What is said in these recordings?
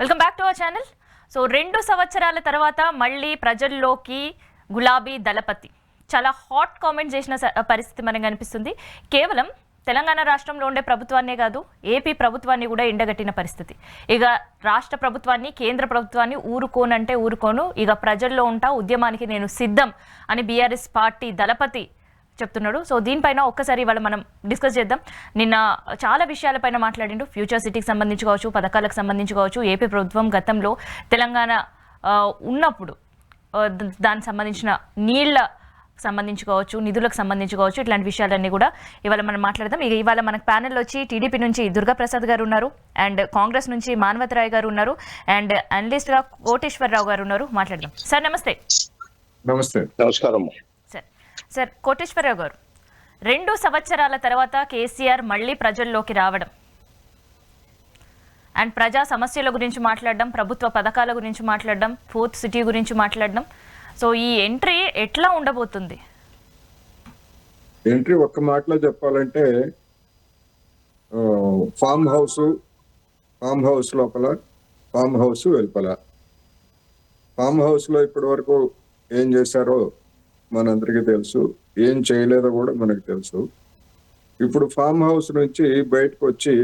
Welcome back to our channel. So 2 సంవత్సరాల తర్వాత మళ్ళీ ప్రజల్లోకి గులాబీ దళపతి చాలా హాట్ కామెంట్ చేసిన పరిస్థితి మనకు కనిపిస్తుంది. కేవలం తెలంగాణ రాష్ట్రంలో ఉండే ప్రభుత్వాన్నే కాదు, ఏపీ ప్రభుత్వాన్ని కూడా ఎండగట్టిన పరిస్థితి. ఇక రాష్ట్ర ప్రభుత్వాన్ని, కేంద్ర ప్రభుత్వాన్ని ఊరుకోనంటే ఊరుకోను, ఇక ప్రజల్లో ఉంటా, ఉద్యమానికి నేను సిద్ధం అని బీఆర్ఎస్ పార్టీ దళపతి చెప్తున్నాడు. సో దీనిపైన ఒక్కసారి ఇవాళ మనం డిస్కస్ చేద్దాం. నిన్న చాలా విషయాలపైన మాట్లాడిండు. ఫ్యూచర్ సిటీకి సంబంధించి కావచ్చు, పథకాలకు సంబంధించి కావచ్చు, ఏపీ ప్రభుత్వం గతంలో తెలంగాణ ఉన్నప్పుడు దానికి సంబంధించిన నీళ్ల సంబంధించి కావచ్చు, నిధులకు సంబంధించి కావచ్చు, ఇట్లాంటి విషయాలన్నీ కూడా ఇవాళ మనం మాట్లాడదాం. ఇక ఇవాళ మనకు ప్యానెల్ వచ్చి టీడీపీ నుంచి దుర్గాప్రసాద్ గారు ఉన్నారు, అండ్ కాంగ్రెస్ నుంచి మానవతరాయ్ గారు ఉన్నారు, అండ్ అనలిస్ట్గా కోటేశ్వరరావు గారు ఉన్నారు. మాట్లాడదాం. సార్ నమస్తే. నమస్తే. నమస్కారం సార్. కోటేశ్వరరావు గారు, 2 సంవత్సరాల తర్వాత కేసీఆర్ మళ్ళీ ప్రజల్లోకి రావడం అండ్ ప్రజా సమస్యల గురించి మాట్లాడడం, ప్రభుత్వ పథకాల గురించి మాట్లాడడం, ఫోర్త్ సిటీ గురించి మాట్లాడడం, సో ఈ ఎంట్రీ ఎట్లా ఉండబోతుంది? ఎంట్రీ ఒక్క మాటలో చెప్పాలంటే ఫామ్ హౌస్ లోపల, ఫామ్ హౌస్ వెలుపల. ఫామ్ హౌస్ లో ఇప్పటి వరకు ఏం చేశారో మనందరికీ తెలుసు, ఏం చేయలేదో కూడా మనకు తెలుసు. ఇప్పుడు ఫామ్ హౌస్ నుంచి బయటకు వచ్చి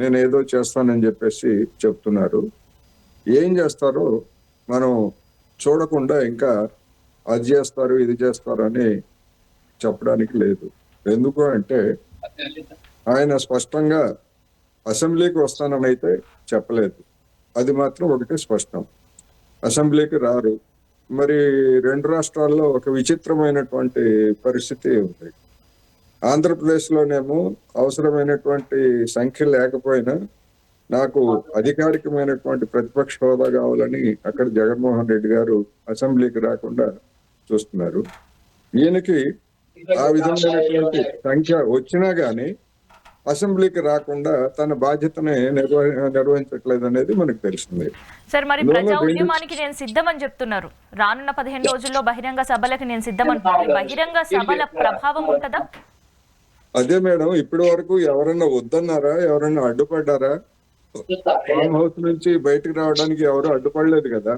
నేను ఏదో చేస్తానని చెప్పేసి చెప్తున్నారు. ఏం చేస్తారో మనం చూడకుండా ఇంకా అది చేస్తారు, ఇది చేస్తారు అని చెప్పడానికి లేదు. ఎందుకు అంటే ఆయన స్పష్టంగా అసెంబ్లీకి వస్తానని అయితే చెప్పలేదు. అది మాత్రం ఒకటే స్పష్టం, అసెంబ్లీకి రారు. మరి 2 రాష్ట్రాల్లో ఒక విచిత్రమైనటువంటి పరిస్థితి ఉంది. ఆంధ్రప్రదేశ్లోనేమో అవసరమైనటువంటి సంఖ్య లేకపోయినా నాకు అధికారికమైనటువంటి ప్రతిపక్ష హోదా కావాలని అక్కడ జగన్మోహన్ రెడ్డి గారు అసెంబ్లీకి రాకుండా చూస్తున్నారు. ఈయనకి ఆ విధమైనటువంటి సంఖ్య వచ్చినా గానీ అసెంబ్లీకి రాకుండా తన బాధ్యతని నిర్వహించట్లేదు అనేది మనకు తెలిసింది. సార్, మరి ప్రజా ఉద్యమానికి నేను సిద్ధమని చెప్తున్నారు. రానున్న 15 రోజుల్లో బహిరంగ సభలకు నేను సిద్ధమంటున్నారు. బహిరంగ సభల ప్రభావం ఉంటుందా? అదే మేడం, ఇప్పటి వరకు ఎవరన్నా వద్దన్నారా? ఎవరన్నా అడ్డుపడ్డారా? ఫామ్ హౌస్ నుంచి బయటకు రావడానికి ఎవరు అడ్డుపడలేదు కదా.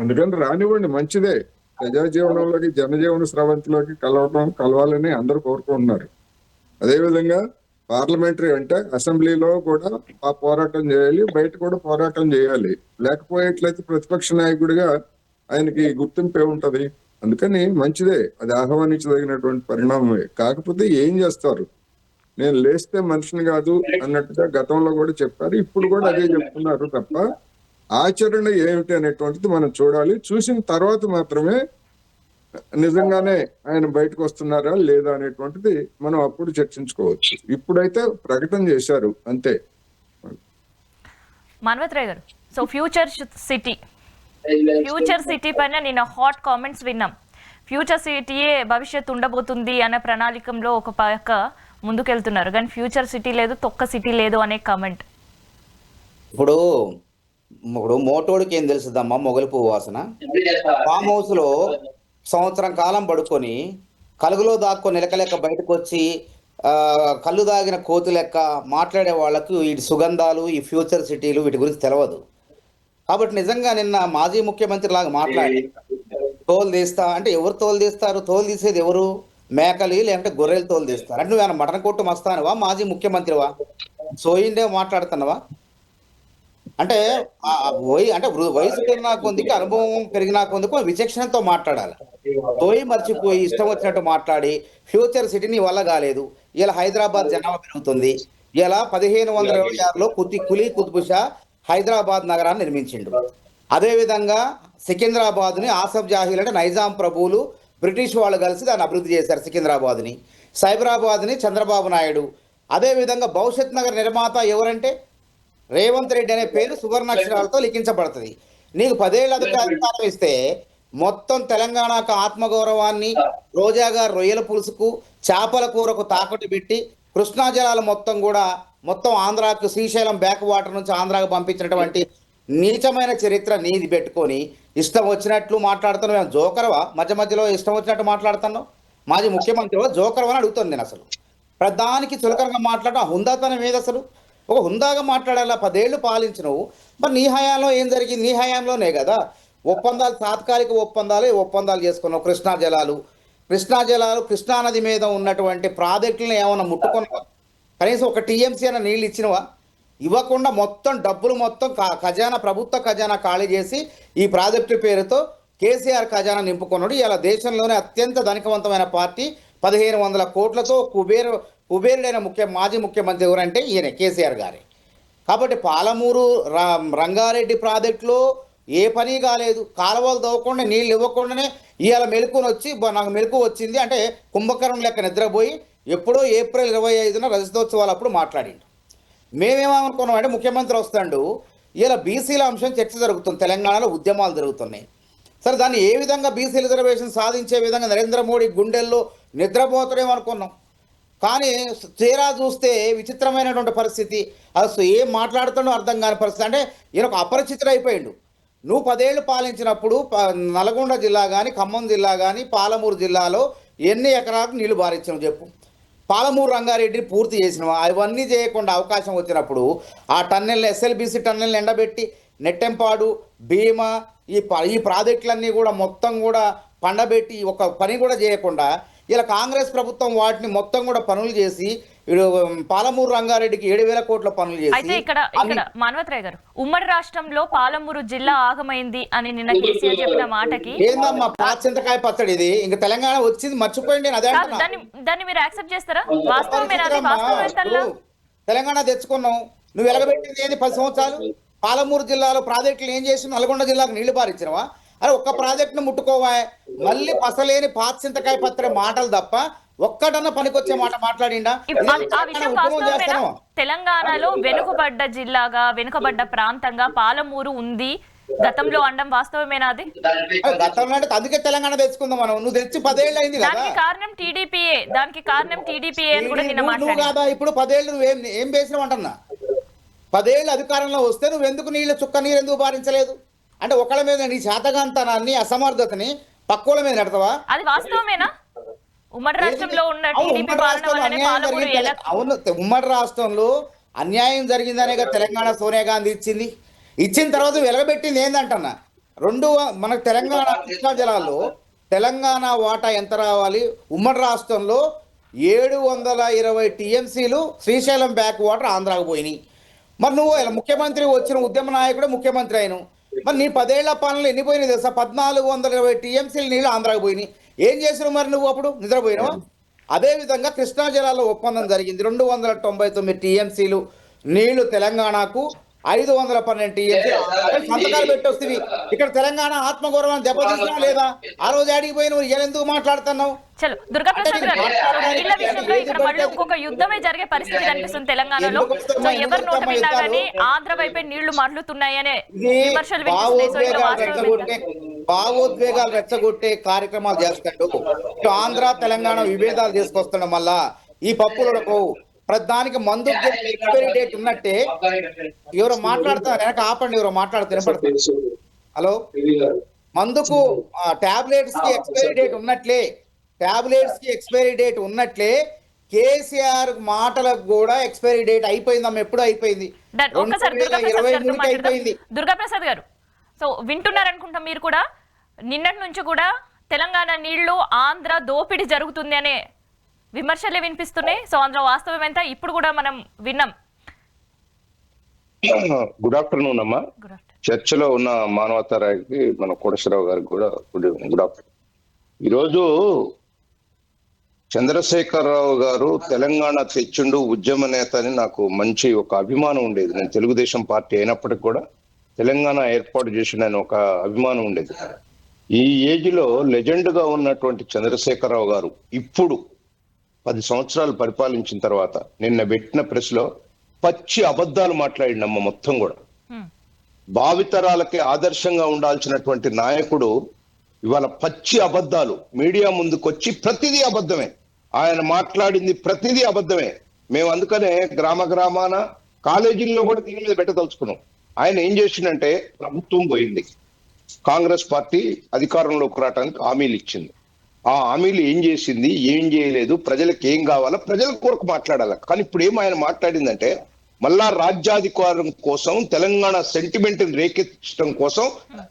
అందుకని రానివ్వండి, మంచిదే. ప్రజా జీవనంలోకి, జనజీవన స్రవంతిలోకి కలవాలని అందరూ కోరుకుంటున్నారు. అదేవిధంగా పార్లమెంటరీ అంటే అసెంబ్లీలో కూడా ఆ పోరాటం చేయాలి, బయట కూడా పోరాటం చేయాలి. లేకపోయేట్లయితే ప్రతిపక్ష నాయకుడిగా ఆయనకి గుర్తింపు ఏముంటది? అందుకని మంచిదే, అది ఆహ్వానించదగినటువంటి పరిణామమే. కాకపోతే ఏం చేస్తారు? నేను లేస్తే మనిషిని కాదు అన్నట్టుగా గతంలో కూడా చెప్పారు, ఇప్పుడు కూడా అదే చెప్తున్నారు తప్ప ఆచరణ ఏమిటి అనేటువంటిది మనం చూడాలి. చూసిన తర్వాత మాత్రమే నిజంగానే ఆయన బయటకు వస్తున్నారా లేదా అనేటువంటిది మనం అప్పుడు చర్చించుకోవచ్చు. ఇప్పుడైతే ప్రకటన చేశారు అంతే. మానవతరాయ్ గారు, సో ఫ్యూచర్ సిటీ పైన నేను హాట్ కామెంట్స్ విన్నాం. ఫ్యూచర్ సిటీయే భవిష్యత్తు ఉండబోతుంది అనే ప్రణాళికలో ఒక పక్క ముందుకెళ్తున్నారు, కానీ ఫ్యూచర్ సిటీ లేదు, తొక్క సిటీ లేదు అనే కామెంట్. ఇప్పుడు మోటోడికి ఏం తెలుస్తుందమ్మా మొగలి పువ్వు వాసన. ఫామ్ హౌస్ లో సంవత్సరం కాలం పడుకొని కలుగులో దాక్కొని నిలకలెక్క బయటకు వచ్చి కళ్ళు దాగిన కోతి లెక్క మాట్లాడే వాళ్ళకు ఈ సుగంధాలు, ఈ ఫ్యూచర్ సిటీలు వీటి గురించి తెలియదు. కాబట్టి నిజంగా నిన్న మాజీ ముఖ్యమంత్రి లాగా మాట్లాడి తోలు తీస్తా అంటే ఎవరు తోలు తీస్తారు? తోలు తీసేది ఎవరు? మేకలి లేదంటే గొర్రెలు తోలు తీస్తారు. అంటే నువ్వేనా మటన్ కొట్టు మస్తానవా? మాజీ ముఖ్యమంత్రివా? సోయిండే మాట్లాడుతున్నావా? అంటే వయసు పెరిగినా కొందికి, అనుభవం పెరిగినా కొందుకు విచక్షణతో మాట్లాడాలి. పోయి మర్చిపోయి ఇష్టం వచ్చినట్టు మాట్లాడి ఫ్యూచర్ సిటీని వల్ల కాలేదు. ఇలా హైదరాబాద్ జనాభా పెరుగుతుంది. ఇలా 1526లో కులీ కుతుబ్ షా హైదరాబాద్ నగరాన్ని నిర్మించిండు. అదేవిధంగా సికింద్రాబాద్ని ఆసఫ్ జాహీల్ అంటే నైజాం ప్రభువులు, బ్రిటిష్ వాళ్ళు కలిసి దాన్ని అభివృద్ధి చేశారు సికింద్రాబాద్ని. సైబరాబాద్ని చంద్రబాబు నాయుడు. అదేవిధంగా భవిష్యత్ నగర్ నిర్మాత ఎవరంటే రేవంత్ రెడ్డి అనే పేరు సువర్ణాక్షరాలతో లిఖించబడుతుంది. నీకు 10 ఏళ్ళ అధికారం ఇస్తే మొత్తం తెలంగాణకు ఆత్మగౌరవాన్ని, రోజాగా రొయ్యల పులుసుకు, చేపల కూరకు తాకట్టు పెట్టి కృష్ణా జలాలు మొత్తం ఆంధ్రాకు, శ్రీశైలం బ్యాక్ వాటర్ నుంచి ఆంధ్రాకు పంపించినటువంటి నీచమైన చరిత్ర నీది పెట్టుకొని ఇష్టం వచ్చినట్లు మాట్లాడుతున్నావు. మేము జోకరవా? మధ్యలో ఇష్టం వచ్చినట్టు మాట్లాడుతున్నావు. మాజీ ముఖ్యమంత్రి జోకరవా అని అడుగుతుంది నేను. అసలు ప్రధానికి చులకనగా మాట్లాడడం హుందాతనం ఏది? అసలు ఒక హుందాగా మాట్లాడాలా? 10 ఏళ్ళు పాలించినవు, మరి నీ హయాంలో ఏం జరిగింది? నీ హయాంలోనే కదా ఒప్పందాలు, తాత్కాలిక ఒప్పందాలు చేసుకున్నావు. కృష్ణా జలాలు కృష్ణానది మీద ఉన్నటువంటి ప్రాజెక్టులను ఏమైనా ముట్టుకున్నావా? కనీసం ఒక టీఎంసీ అయినా నీళ్ళు ఇచ్చినవా? ఇవ్వకుండా మొత్తం డబ్బులు మొత్తం ప్రభుత్వ ఖజానా ఖాళీ చేసి ఈ ప్రాజెక్టు పేరుతో కేసీఆర్ ఖజానా నింపుకున్నాడు. ఇలా దేశంలోనే అత్యంత ధనికవంతమైన పార్టీ 1500 కోట్లతో కుబేరుడైన మాజీ ముఖ్యమంత్రి ఎవరంటే ఈయన కేసీఆర్ గారే. కాబట్టి పాలమూరు రంగారెడ్డి ప్రాజెక్టులో ఏ పని కాలేదు. కాలువలు తవ్వకుండా నీళ్ళు ఇవ్వకుండానే ఇవాళ నాకు మెలకు వచ్చింది అంటే కుంభకర్ణం లెక్క నిద్రపోయి ఎప్పుడో ఏప్రిల్ 25న రజతోత్సవాలు అప్పుడు మాట్లాడిండు. మేమేమనుకున్నాం అంటే ముఖ్యమంత్రి వస్తాడు, ఇలా బీసీల అంశం చర్చ జరుగుతుంది, తెలంగాణలో ఉద్యమాలు జరుగుతున్నాయి. సరే దాన్ని ఏ విధంగా బీసీ రిజర్వేషన్ సాధించే విధంగా నరేంద్ర మోడీ గుండెల్లో నిద్రపోతాడేమో అనుకున్నాం. కానీ తీరా చూస్తే విచిత్రమైనటువంటి పరిస్థితి. అసలు ఏం మాట్లాడుతాడో అర్థం కాని పరిస్థితి. అంటే ఈయన ఒక అపరిచితుడు అయిపోయిండు. నువ్వు 10 ఏళ్ళు పాలించినప్పుడు నల్గొండ జిల్లా కానీ, ఖమ్మం జిల్లా కానీ, పాలమూరు జిల్లాలో ఎన్ని ఎకరాలకు నీళ్లు బారించినావు చెప్పు? పాలమూరు రంగారెడ్డిని పూర్తి చేసినావా? అవన్నీ చేయకుండా అవకాశం వచ్చినప్పుడు ఆ టన్నెల్ని, ఎస్ఎల్బీసీ టన్నెల్ని ఎండబెట్టి నెట్టెంపాడు, భీమా, ఈ ప్రాజెక్టులన్నీ కూడా మొత్తం కూడా పండబెట్టి ఒక పని కూడా చేయకుండా ఇలా కాంగ్రెస్ ప్రభుత్వం వాటిని మొత్తం కూడా పనులు చేసి పాలమూరు రంగారెడ్డికి 7,000 కోట్ల పనులు చేసి. అయితే ఇక్కడ మానవత్రాయ్ గారు, ఉమ్మడి రాష్ట్రంలో పాలమూరు జిల్లా ఆగమైంది అని నిన్న కేసీఆర్ చెప్పిన మాటకి ఏందమ్మా పాచింతకాయ పచ్చడి ఇది? ఇంకా తెలంగాణ వచ్చింది మర్చిపోయింది. అదే దాన్ని మీరు యాక్సెప్ట్ చేస్తారా? తెలంగాణ తెచ్చుకున్నాం, నువ్వు వెలగబెట్టింది ఏంది? 10 సంవత్సరాలు పాలమూరు జిల్లాలో ప్రాజెక్టులు ఏం చేసి నల్గొండ జిల్లాకు నీళ్లు పారించినవా? అరే ఒక్క ప్రాజెక్టును ముట్టుకోవా? మళ్ళీ పసలేని పాచింతకాయ పత్ర మాటలు తప్ప ఒక్కటన్నా పనికొచ్చే మాట మాట్లాడిండా? తెలంగాణలో వెనుకబడ్డ జిల్లాగా, వెనుకబడ్డ ప్రాంతంగా పాలమూరు ఉంది గతంలో అండం వాస్తవమేనా? అది గతంలో అంటే అందుకే తెలంగాణ తెచ్చుకుందాం మనం. నువ్వు తెచ్చి 10 ఏళ్ళు అయింది కదా. దానికి కారణం టీడీపీఏ అని కూడా నిన్న నువ్వు కాదా? ఇప్పుడు 10 ఏళ్ళు నువ్వేం చేసినావు అంటున్నా. 10 ఏళ్ళు అధికారంలో వస్తే నువ్వు ఎందుకు చుక్క నీళ్ళు ఎందుకు పారించలేదు? అంటే ఒకళ్ళ మీద నీ శాతగాంతనాన్ని, అసమర్థతని పక్కోళ్ళ మీద నెడతావా? అది వాస్తవమేనా? ఉమ్మడి రాష్ట్రంలో ఉన్న టీడీపీ పాలన వల్లనే పాలమూరు అవును, ఉమ్మడి రాష్ట్రంలో అన్యాయం జరిగిందనే తెలంగాణ సోనియా గాంధీ ఇచ్చిన తర్వాత వెలగబెట్టింది ఏందంటన్నా మనకు తెలంగాణ కృష్ణా జలాల్లో తెలంగాణ వాటా ఎంత రావాలి? ఉమ్మడి రాష్ట్రంలో 720 టీఎంసీలు శ్రీశైలం బ్యాక్ వాటర్ ఆంధ్రాకు పోయినాయి. మరి నువ్వు ముఖ్యమంత్రి వచ్చిన ఉద్యమ నాయకుడే ముఖ్యమంత్రి అయిన మరి నీ 10 ఏళ్ల పాలనలో ఎన్ని పోయినాయి తెలుసా? 1420 టీఎంసీలు నీళ్ళు ఆంధ్రాకు పోయినాయి. ఏం చేసినావు మరి నువ్వు? అప్పుడు నిద్రపోయినావా? అదేవిధంగా కృష్ణా జలాల్లో ఒప్పందం జరిగింది. 299 టీఎంసీలు నీళ్లు తెలంగాణకు, 512 టీఎంసీలు సంతకాలు పెట్టొస్తుంది. ఇక్కడ తెలంగాణ ఆత్మగౌరవాన్ని దెబ్బతీసినా లేదా? ఆ రోజు ఆడికి పోయి నువ్వు ఎందుకు మాట్లాడుతున్నావు? చలో దుర్గాప్రసాద్ గారు, నీళ్ల విషయంలో ఇక్కడ మళ్ళీ ఇంకొక యుద్ధమే జరిగే పరిస్థితి కనిపిస్తుంది తెలంగాణలో. సో ఎవరు నోట విన్నా కానీ ఆంధ్ర వైపే నీళ్లు మరలుతున్నాయనే విమర్శలు భావోద్వేగాలు రెచ్చగొట్టే కార్యక్రమాలు చేస్తాడు. ఆంధ్ర తెలంగాణ విభేదాలు తీసుకొస్తాడు. మళ్ళా ఈ పప్పులకు ప్రధానికి మందు ఎక్స్పైరీ డేట్ ఉన్నట్టే ఎవరో మాట్లాడుతున్నారు, వెనక ఆపండి, ఎవరో మాట్లాడుతున్నారు. హలో, మందుకు టాబ్లెట్స్ కి ఎక్స్పైరీ డేట్ ఉన్నట్లే కేసీఆర్ మాటలకు కూడా ఎక్స్పైరీ డేట్ అయిపోయిందమ్మ. ఎప్పుడు అయిపోయింది? 2023 అయిపోయింది. దుర్గాప్రసాద్ గారు, సో వింటున్నారనుకుంటా మీరు కూడా. నిన్నటి నుంచి కూడా తెలంగాణ నీళ్లు ఆంధ్ర దోపిడీ జరుగుతుంది అనే విమర్శలే వినిపిస్తున్నాయి. సో అందులో వాస్తవం ఎంత ఇప్పుడు కూడా మనం విన్నాం. గుడ్ ఆఫ్టర్నూన్ అమ్మా. చర్చలో ఉన్న మానవతారావుకి, మన కోటేశ్వరరావు గారికి కూడా గుడ్ ఆఫ్టర్నూన్. ఈరోజు చంద్రశేఖరరావు గారు తెలంగాణ తెచ్చిండు ఉద్యమ నేత అని నాకు మంచి ఒక అభిమానం ఉండేది. నేను తెలుగుదేశం పార్టీ అయినప్పటికీ కూడా తెలంగాణ ఏర్పాటు చేసిన ఒక అభిమానం ఉండేది. ఈ ఏజ్ లో లెజెండ్ గా ఉన్నటువంటి చంద్రశేఖరరావు గారు ఇప్పుడు 10 సంవత్సరాలు పరిపాలించిన తర్వాత నిన్న పెట్టిన ప్రెస్ లో పచ్చి అబద్ధాలు మాట్లాడినమ్మ. మొత్తం కూడా భావితరాలకి ఆదర్శంగా ఉండాల్సినటువంటి నాయకుడు ఇవాళ పచ్చి అబద్ధాలు మీడియా ముందుకొచ్చి ప్రతిదీ అబద్ధమే. ఆయన మాట్లాడింది ప్రతిదీ అబద్ధమే. మేము అందుకనే గ్రామాన కాలేజీల్లో కూడా దీని మీద పెట్టదలుచుకున్నాం. ఆయన ఏం చేసిందంటే, ప్రభుత్వం పోయింది, కాంగ్రెస్ పార్టీ అధికారంలోకి రావడానికి హామీలు ఇచ్చింది. ఆ హామీలు ఏం చేసింది, ఏం చేయలేదు, ప్రజలకు ఏం కావాలో ప్రజల కొరకు మాట్లాడాలి. కానీ ఇప్పుడు ఏం ఆయన మాట్లాడిందంటే, మళ్ళా రాజ్యాధికారం కోసం తెలంగాణ సెంటిమెంట్ రేకెత్తడం కోసం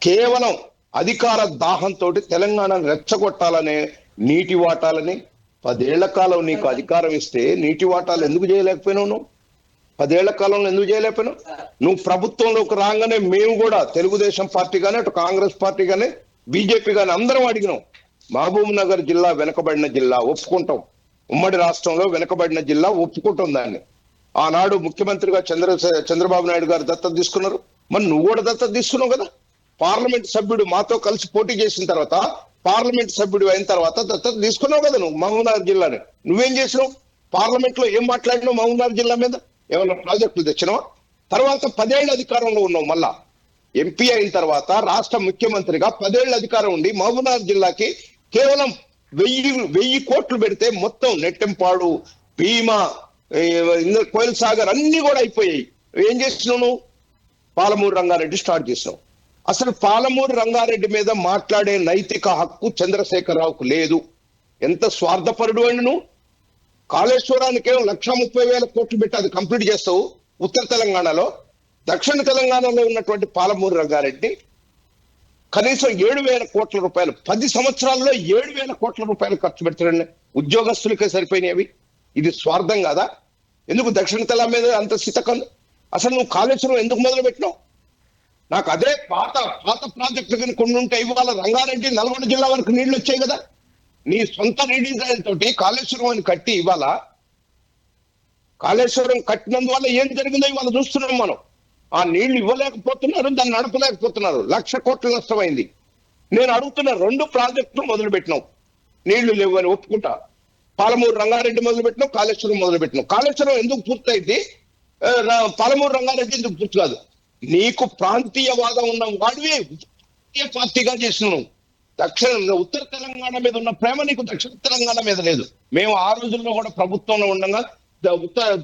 కేవలం అధికార దాహంతో తెలంగాణను రెచ్చగొట్టాలనే నీటి వాటాలని 10 ఏళ్ల కాలం నీకు అధికారం ఇస్తే నీటి వాటాలు ఎందుకు చేయలేకపోయినావు నువ్వు? 10 ఏళ్ల కాలంలో ఎందుకు చేయలేకపోయినావు? నువ్వు ప్రభుత్వంలోకి రాగానే మేము కూడా తెలుగుదేశం పార్టీ కానీ అటు కాంగ్రెస్ పార్టీ కానీ బీజేపీ కానీ అందరం అడిగినాం. మహబూబ్ నగర్ జిల్లా వెనుకబడిన జిల్లా ఒప్పుకుంటాం, ఉమ్మడి రాష్ట్రంలో వెనుకబడిన జిల్లా ఒప్పుకుంటాం దాన్ని. ఆనాడు ముఖ్యమంత్రిగా చంద్రబాబు నాయుడు గారు దత్తత తీసుకున్నారు. మరి నువ్వు కూడా దత్తత తీసుకున్నావు కదా. పార్లమెంట్ సభ్యుడు మాతో కలిసి పోటీ చేసిన తర్వాత పార్లమెంట్ సభ్యుడు అయిన తర్వాత దత్తత తీసుకున్నావు కదా నువ్వు మహబూబ్నగర్ జిల్లాని. నువ్వేం చేసినావు? పార్లమెంట్ లో ఏం మాట్లాడినావు మహబూబ్నగర్ జిల్లా మీద? ఏమైనా ప్రాజెక్టులు తెచ్చినావా? తర్వాత 10 ఏళ్ల అధికారంలో ఉన్నావు. మళ్ళా ఎంపీ అయిన తర్వాత రాష్ట్ర ముఖ్యమంత్రిగా 10 ఏళ్ల అధికారం ఉండి మహబూబ్నగర్ జిల్లాకి కేవలం 1000 కోట్లు పెడితే మొత్తం నెట్టెంపాడు, భీమా, కోయిల్ సాగర్ అన్ని కూడా అయిపోయాయి. ఏం చేసినావు నువ్వు? పాలమూరు రంగారెడ్డి స్టార్ట్ చేసినావు. అసలు పాలమూరు రంగారెడ్డి మీద మాట్లాడే నైతిక హక్కు చంద్రశేఖరరావుకు లేదు. ఎంత స్వార్థపరుడు అండి నువ్వు. కాళేశ్వరానికి 1,30,000 కోట్లు పెట్టి అది కంప్లీట్ చేస్తావు ఉత్తర తెలంగాణలో. దక్షిణ తెలంగాణలో ఉన్నటువంటి పాలమూరు రంగారెడ్డి కనీసం 7,000 కోట్ల రూపాయలు 10 సంవత్సరాల్లో 7,000 కోట్ల రూపాయలు ఖర్చు పెడతాడండి. ఉద్యోగస్తులకే సరిపోయినవి. ఇది స్వార్థం కాదా? ఎందుకు దక్షిణ తెలంగాణ మీద అంత సితకం? అసలు నువ్వు కాళేశ్వరం ఎందుకు మొదలు పెట్టినావు? నాకు అదే పాత ప్రాజెక్టులు కానీ కొన్ని ఉంటే ఇవాళ రంగారెడ్డి నల్గొండ జిల్లా వరకు నీళ్లు వచ్చాయి కదా. నీ సొంత రీడిజైన్ తోటి కాళేశ్వరం అని కట్టి ఇవాళ కాళేశ్వరం కట్టినందువల్ల ఏం జరిగిందో ఇవాళ చూస్తున్నాం మనం. ఆ నీళ్లు ఇవ్వలేకపోతున్నారు, దాన్ని నడపలేకపోతున్నారు. 1,00,000 కోట్ల నష్టమైంది. నేను అడుగుతున్న 2 ప్రాజెక్టులు మొదలు పెట్టినావు, నీళ్లు లేవు అని ఒప్పుకుంటా. పాలమూరు రంగారెడ్డి మొదలు పెట్టినావు, కాళేశ్వరం మొదలు పెట్టినావు. కాళేశ్వరం ఎందుకు పూర్తయింది? పాలమూరు రంగారెడ్డి ఎందుకు పూర్తి కాదు? నీకు ప్రాంతీయవాదం ఉన్న వాడివి పార్టీగా చేసినావు. ఉత్తర తెలంగాణ మీద ఉన్న ప్రేమ నీకు దక్షిణ తెలంగాణ మీద లేదు. మేము ఆ రోజుల్లో కూడా ప్రభుత్వంలో ఉండగా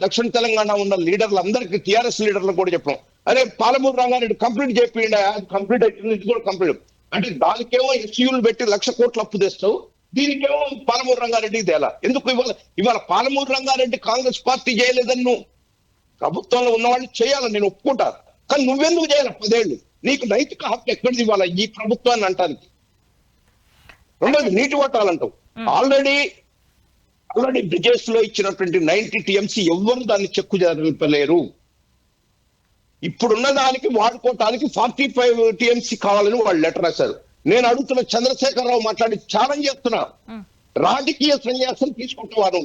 దక్షిణ తెలంగాణ ఉన్న లీడర్లు అందరికీ, టీఆర్ఎస్ లీడర్లకు కూడా చెప్పాం, అరే పాలమూరు రంగారెడ్డి కంప్లీట్ చేయండి, కంప్లీట్ అవుతుంది, ఇది కూడా కంప్లీట్. అంటే దానికేమో ఎస్యూలు పెట్టి 1,00,000 కోట్లు అప్పు తెస్తావు, దీనికేమో పాలమూరు రంగారెడ్డి తేలా. ఎందుకు ఇవాళ పాలమూరు రంగారెడ్డి కాంగ్రెస్ పార్టీ చేయలేదని నువ్వు ప్రభుత్వంలో ఉన్నవాళ్ళు చేయాలని నేను ఒప్పుకుంటాను. కానీ నువ్వెందుకు చేయాలి 10 ఏళ్ళు? నీకు నైతిక హక్కు ఎక్కడిది ఇవాళ ఈ ప్రభుత్వాన్ని అంటానికి? రెండోది నీటి వాటాలంటావు. ఆల్రెడీ బ్రిజేష్ లో ఇచ్చినటువంటి 90 TMC ఎవ్వరు దాన్ని చెక్కు జరపలేరు. ఇప్పుడున్న దానికి వాడుకోవటానికి 45 TMC కావాలని వాళ్ళు లెటర్ రాశారు. నేను అడుగుతున్న చంద్రశేఖరరావు మాట్లాడి ఛాలెంజ్ చేస్తున్నా, రాజకీయ సన్యాసం తీసుకుంటున్నాను.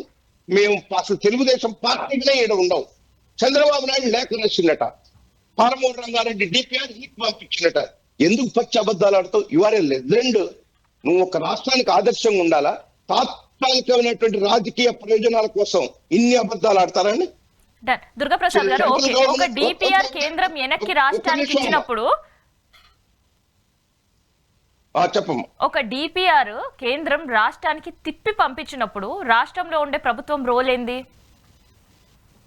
మేము అసలు తెలుగుదేశం పార్టీగానే ఈడ ఉండవు. చంద్రబాబు నాయుడు లేఖ రాసిందట, పాలమూరు రంగారెడ్డి DPR పంపించినట. ఎందుకు పచ్చి అబద్ధాలు ఆడుతావు? ఇవారే లెజెండ్. నువ్వు ఒక రాష్ట్రానికి ఆదర్శంగా ఉండాలా? తాత్కాలికమైనటువంటి రాజకీయ ప్రయోజనాల కోసం ఇన్ని అబద్ధాలు ఆడతారని. దుర్గాప్రసాద్ గారు, ఒక DPR కేంద్రం వెనక్కి రాష్ట్రానికి ఇచ్చినప్పుడు, చెప్పమ్మా, ఒక DPR కేంద్రం రాష్ట్రానికి తిప్పి పంపించినప్పుడు రాష్ట్రంలో ఉండే ప్రభుత్వం రోల్ ఏంది?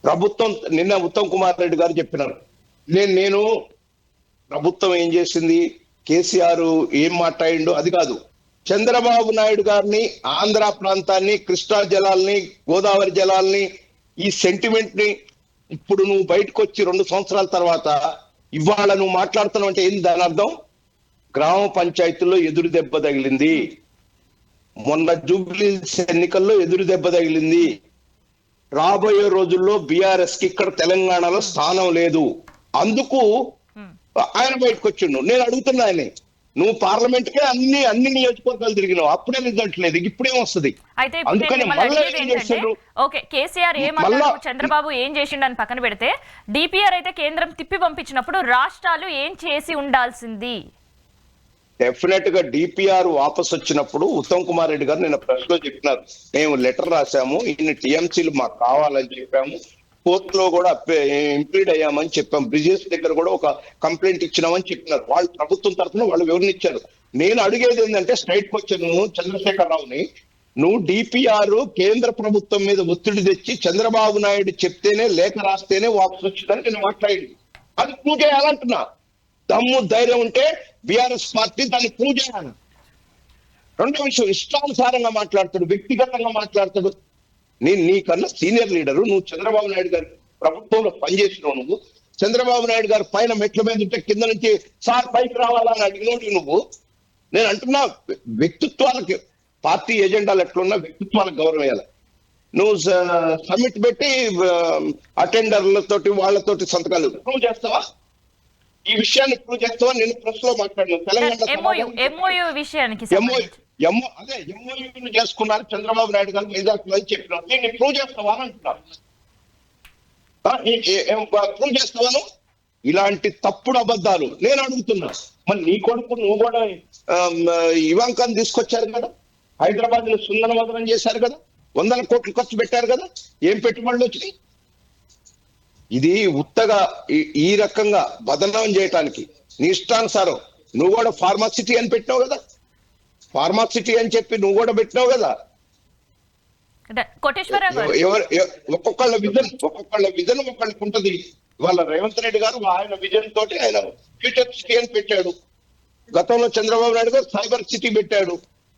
ప్రభుత్వం నిన్న ఉత్తమ్ కుమార్ రెడ్డి గారు చెప్పినారు. నేను ప్రభుత్వం ఏం చేసింది, కేసీఆర్ ఏం మాట్లాడిండో అది కాదు. చంద్రబాబు నాయుడు గారిని, ఆంధ్ర ప్రాంతాన్ని, కృష్ణా జలాల్ని, గోదావరి జలాల్ని, ఈ సెంటిమెంట్ ని ఇప్పుడు నువ్వు బయటకు వచ్చి 2 సంవత్సరాల తర్వాత ఇవాళ నువ్వు మాట్లాడుతున్నావు అంటే ఏంది దాని అర్థం? గ్రామ పంచాయతీల్లో ఎదురు దెబ్బ తగిలింది, మొన్న జూబ్లీస్ ఎన్నికల్లో ఎదురు దెబ్బ తగిలింది. రాబోయే రోజుల్లో బీఆర్ఎస్ కి ఇక్కడ తెలంగాణలో స్థానం లేదు. అందుకు ఆయన బయటకు వచ్చిండు. నేను అడుగుతున్నా ఆయన, నువ్వు పార్లమెంట్ కే అన్ని నియోజకవర్గాలు తిరిగినావు, అప్పుడే రిజల్ట్ లేదు, ఇప్పుడేం వస్తుంది? అందుకని కేసీఆర్ ఏమన్నారు, చంద్రబాబు ఏం చేసిండని పక్కన పెడితే, DPR అయితే కేంద్రం తిప్పి పంపించినప్పుడు రాష్ట్రాలు ఏం చేసి ఉండాల్సింది? డెఫినెట్ గా DPR వాపస్ వచ్చినప్పుడు ఉత్తమ్ కుమార్ రెడ్డి గారు నిన్న ప్రెస్ లో చెప్పినారు, మేము లెటర్ రాశాము, ఇన్ని TMCలు మాకు కావాలని చెప్పాము, కోర్టు లో కూడా ఇంప్లీడ్ అయ్యామని చెప్పాం, బ్రిజేష్ దగ్గర కూడా ఒక కంప్లైంట్ ఇచ్చినామని చెప్పినారు. వాళ్ళు ప్రభుత్వం తరఫున వాళ్ళు వివరించారు. నేను అడిగేది ఏంటంటే స్ట్రైట్ క్వశ్చన్ చంద్రశేఖరరావుని, నువ్వు DPR కేంద్ర ప్రభుత్వం మీద ఒత్తిడి తెచ్చి చంద్రబాబు నాయుడు చెప్తేనే, లేఖ రాస్తేనే వాపసు వచ్చిందని నేను మాట్లాడింది, అది ప్రూవ్ చేయాలంటున్నా. దమ్ము ధైర్యం ఉంటే బీఆర్ఎస్ పార్టీ దాన్ని ప్రూవ్ చేయాలి. రెండో విషయం, ఇష్టానుసారంగా మాట్లాడతాడు, వ్యక్తిగతంగా మాట్లాడతాడు. నీకన్నా సీనియర్ లీడరు, నువ్వు చంద్రబాబు నాయుడు గారు ప్రభుత్వంలో పనిచేసినావు నువ్వు. చంద్రబాబు నాయుడు గారు పైన మెట్ల మీద ఉంటే కింద నుంచి సార్ పైకి రావాలని అడిగినోడు నువ్వు. నేను అంటున్నా, వ్యక్తిత్వాలకి, పార్టీ ఎజెండాలు ఎట్లున్నా వ్యక్తిత్వాలకు గౌరవం ఇవ్వాలి. నువ్వు సమ్మిట్ పెట్టి అటెండర్లతోటి వాళ్ళతోటి సంతకాలు ప్రూవ్ చేస్తావా? ఈ విషయాన్ని ప్రూవ్ చేస్తావా? నేను ప్రెస్ లో మాట్లాడినాను. ఎంఓయూ విషయానికి అదే ఎంఓయూని చేసుకున్నారు చంద్రబాబు నాయుడు గారు వైజాగ్ లో చెప్పినారు. దీన్ని ప్రూవ్ చేస్తావా అని అంటున్నారు. ప్రూవ్ చేస్తావాను? ఇలాంటి తప్పుడు అబద్ధాలు నేను అడుగుతున్నా. మరి నీ కొడుకు నువ్వు కూడా ఇవాంకాన్ని తీసుకొచ్చారు కదా, హైదరాబాద్ లో సుందరవదనం చేశారు కదా, 100 కోట్లు ఖర్చు పెట్టారు కదా, ఏం పెట్టుబడులు వచ్చినాయి? ఇది ఉత్తగా ఈ రకంగా బదనాం చేయటానికి నీ ఇష్టానుసారం నువ్వు కూడా ఫార్మాసిటీ అని పెట్టినావు కదా, ఫార్మాసిటీ అని చెప్పి నువ్వు కూడా పెట్టినావు కదా. ఒక్కొక్కళ్ళ విజన్ ఒక్కళ్ళకి ఉంటది. వాళ్ళ రేవంత్ రెడ్డి గారు ఆయన విజన్ తోటి ఆయన ఫ్యూచర్ సిటీ అని పెట్టాడు. గతంలో చంద్రబాబు నాయుడు గారు సైబర్ సిటీ పెట్టాడు.